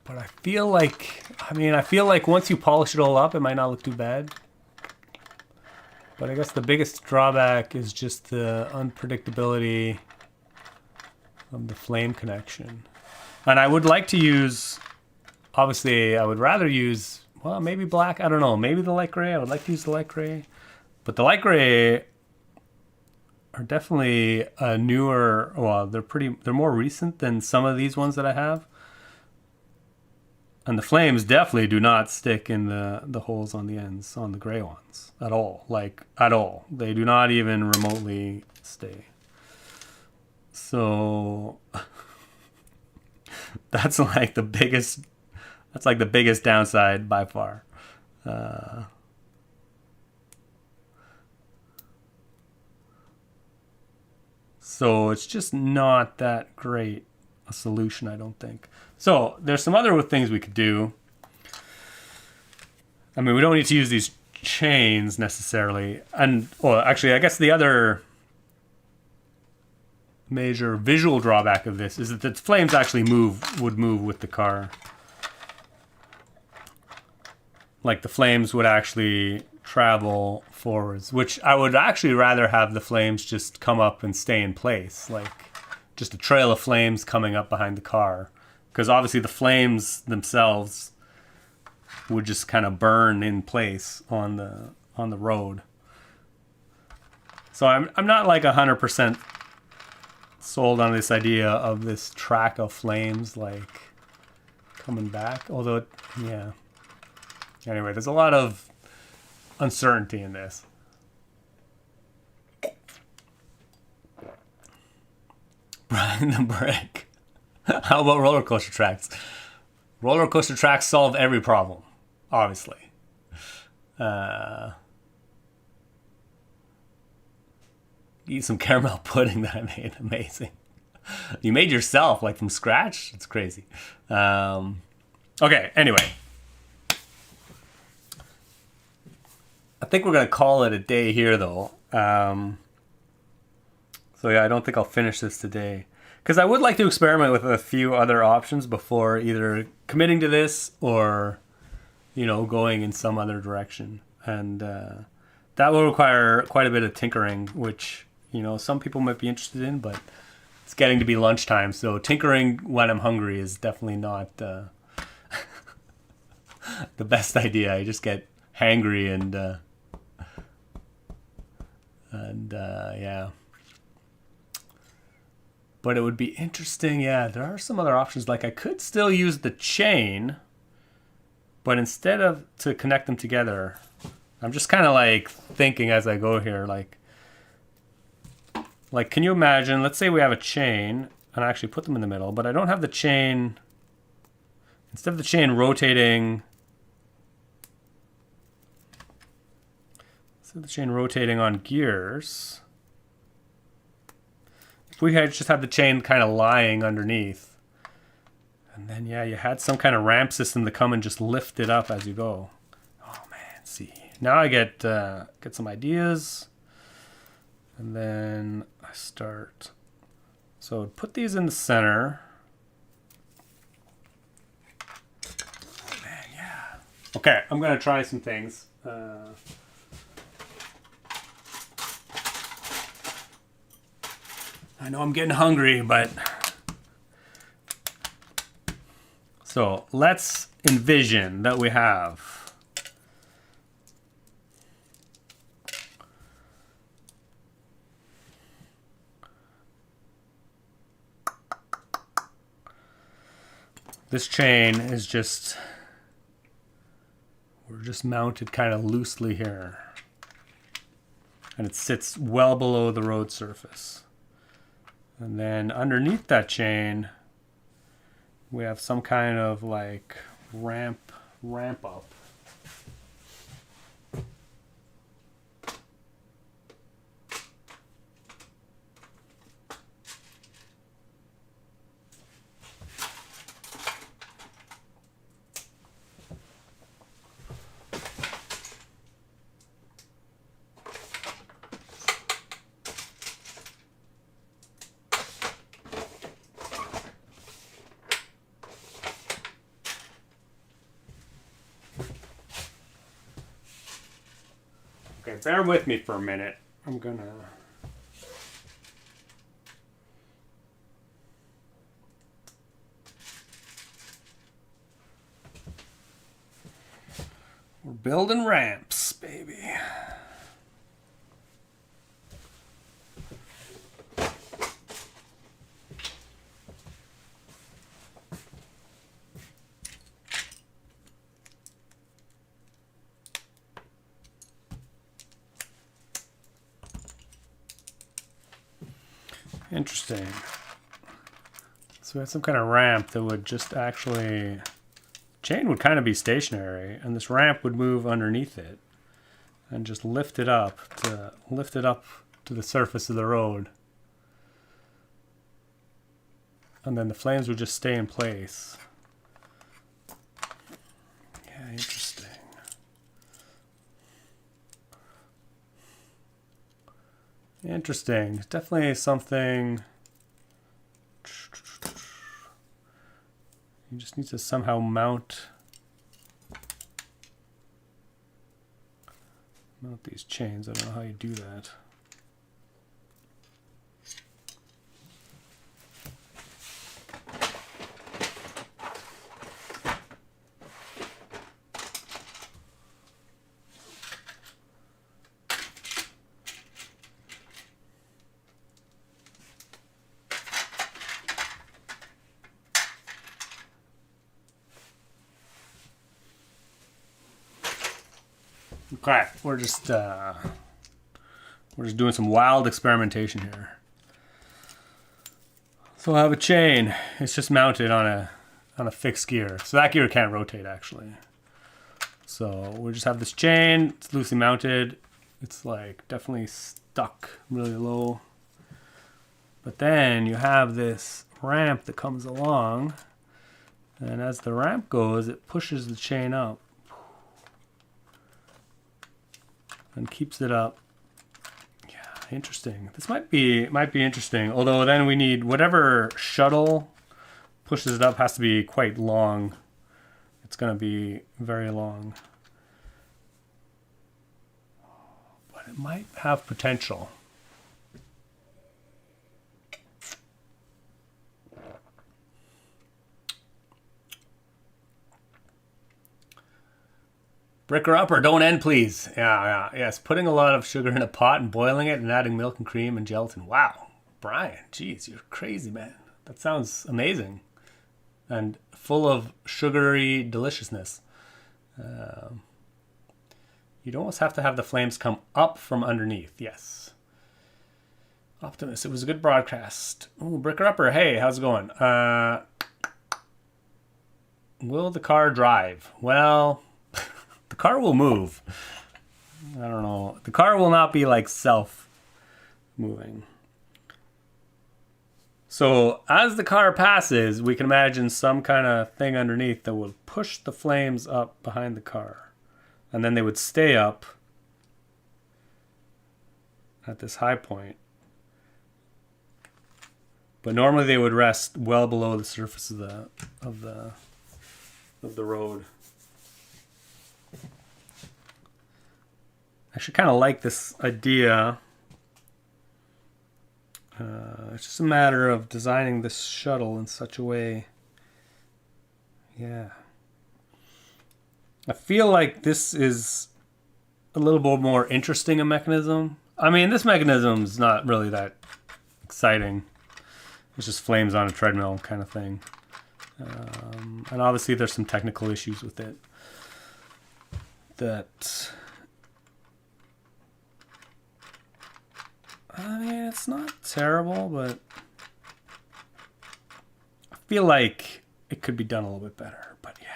But I feel like once you polish it all up, it might not look too bad. But I guess the biggest drawback is just the unpredictability of the flame connection. And I would like to use, obviously, I would rather use, well, maybe black. I don't know. Maybe the light gray. I would like to use the light gray. But the light gray are definitely newer. Well, they're more recent than some of these ones that I have. And the flames definitely do not stick in the holes on the ends, on the gray ones, at all. Like, at all. They do not even remotely stay. So that's like the biggest downside by far. So it's just not that great a solution, I don't think. So there's some other things we could do. I mean, we don't need to use these chains necessarily. And, well, actually, I guess the other major visual drawback of this is that the flames actually would move with the car. Like the flames would actually travel forwards, which I would actually rather have the flames just come up and stay in place. Like just a trail of flames coming up behind the car. Because obviously the flames themselves would just kind of burn in place on the road. So I'm not like 100% sold on this idea of this track of flames like coming back. Although, yeah. Anyway, there's a lot of uncertainty in this. Brian the Brick. How about roller coaster tracks? Roller coaster tracks solve every problem, obviously. Eat some caramel pudding that I made. Amazing. You made yourself, like from scratch? It's crazy. Okay, anyway. I think we're going to call it a day here, though. So yeah, I don't think I'll finish this today. Because I would like to experiment with a few other options before either committing to this or, going in some other direction. And that will require quite a bit of tinkering, which, some people might be interested in, but it's getting to be lunchtime, so tinkering when I'm hungry is definitely not the best idea. I just get hangry and yeah. But it would be interesting. Yeah, there are some other options. Like I could still use the chain, but instead of to connect them together, I'm just kind of like thinking as I go here, like can you imagine, let's say we have a chain and I actually put them in the middle, but I don't have the chain, instead of the chain rotating, on gears, if we had just had the chain kind of lying underneath, and then yeah, you had some kind of ramp system to come and just lift it up as you go. Oh man, see. Now I get some ideas, and then I start. So put these in the center. Oh man, yeah. Okay, I'm gonna try some things. I know I'm getting hungry, but so let's envision that we have this chain is just, we're just mounted kind of loosely here, and it sits well below the road surface. And then underneath that chain, we have some kind of like ramp up. Okay, bear with me for a minute. I'm gonna... We're building ramps, baby. Interesting. So we had some kind of ramp that would just actually... Chain would kind of be stationary, and this ramp would move underneath it and just lift it up to the surface of the road. And then the flames would just stay in place. Yeah, interesting. Interesting. Definitely something... You just need to somehow mount these chains. I don't know how you do that. Okay, we're just doing some wild experimentation here. So I have a chain. It's just mounted on a fixed gear. So that gear can't rotate actually. So we just have this chain. It's loosely mounted. It's like definitely stuck really low. But then you have this ramp that comes along, and as the ramp goes, it pushes the chain up and keeps it up. Yeah, interesting. This might be interesting. Although then we need whatever shuttle pushes it up has to be quite long. It's going to be very long. But it might have potential. Brick her up or don't end, please. Yes. Putting a lot of sugar in a pot and boiling it and adding milk and cream and gelatin. Wow. Brian, geez, you're crazy, man. That sounds amazing. And full of sugary deliciousness. You'd almost have to have the flames come up from underneath. Yes. Optimus, it was a good broadcast. Ooh, Bricker Upper, hey, how's it going? Will the car drive? Well, the car will move. I don't know. The car will not be like self-moving. So as the car passes, we can imagine some kind of thing underneath that will push the flames up behind the car. And then they would stay up at this high point. But normally they would rest well below the surface of the road. I actually kind of like this idea. It's just a matter of designing this shuttle in such a way. Yeah. I feel like this is a little bit more interesting a mechanism. I mean, this mechanism is not really that exciting. It's just flames on a treadmill kind of thing. And obviously there's some technical issues with it that... I mean, it's not terrible, but I feel like it could be done a little bit better, but yeah.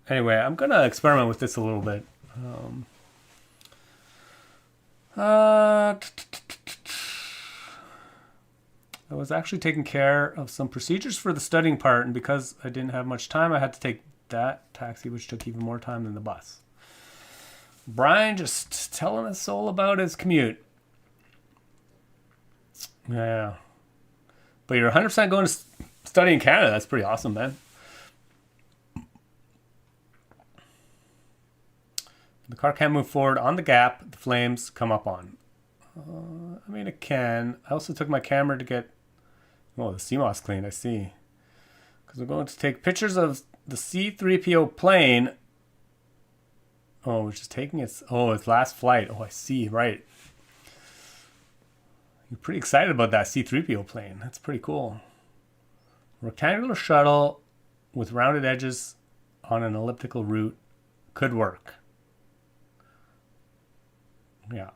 Anyway, I'm going to experiment with this a little bit. I was actually taking care of some procedures for the studying part, and because I didn't have much time, I had to take that taxi, which took even more time than the bus. Brian just telling us all about his commute. Yeah. But you're 100% going to study in Canada. That's pretty awesome, man. The car can't move forward on the gap the flames come up on. I mean, it can. I also took my camera to get... Oh, the CMOS cleaned, I see. Because we're going to take pictures of the C-3PO plane... Oh, which is taking its last flight. Oh, I see. Right. You're pretty excited about that C-3PO plane. That's pretty cool. Rectangular shuttle with rounded edges on an elliptical route could work. Yeah.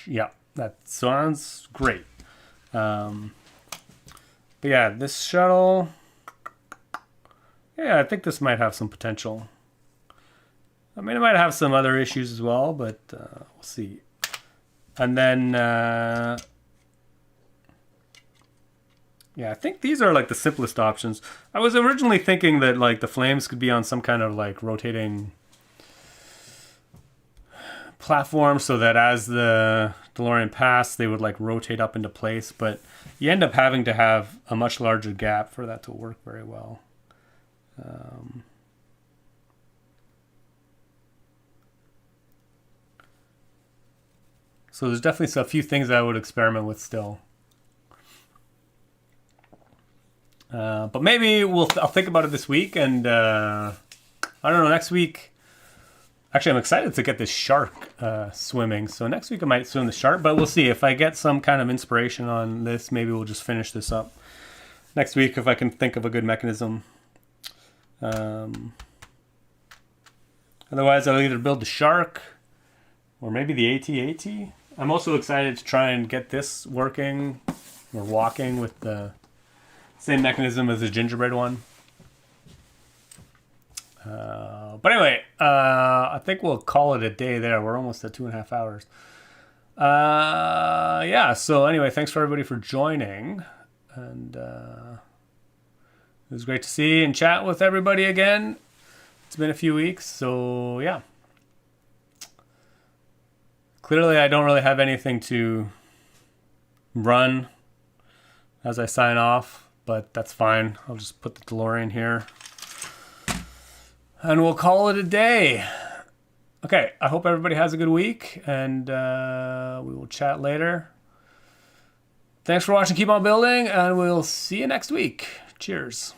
Yeah. That sounds great. But yeah, this shuttle... Yeah, I think this might have some potential. I mean, it might have some other issues as well, but we'll see. And then, yeah, I think these are like the simplest options. I was originally thinking that like the flames could be on some kind of like rotating platform so that as the DeLorean passed, they would like rotate up into place. But you end up having to have a much larger gap for that to work very well. So there's definitely a few things I would experiment with still. But maybe I'll think about it this week, and I don't know, next week... Actually, I'm excited to get this shark swimming. So next week I might swim the shark, but we'll see. If I get some kind of inspiration on this, maybe we'll just finish this up next week if I can think of a good mechanism. Otherwise, I'll either build the shark or maybe the AT-AT. I'm also excited to try and get this working or walking with the same mechanism as the gingerbread one. But anyway, I think we'll call it a day there. We're almost at 2.5 hours. Yeah, so anyway, thanks for everybody for joining. And it was great to see and chat with everybody again. It's been a few weeks, so yeah. Clearly, I don't really have anything to run as I sign off, but that's fine. I'll just put the DeLorean here. And we'll call it a day. Okay, I hope everybody has a good week, and we will chat later. Thanks for watching Keep On Building, and we'll see you next week. Cheers.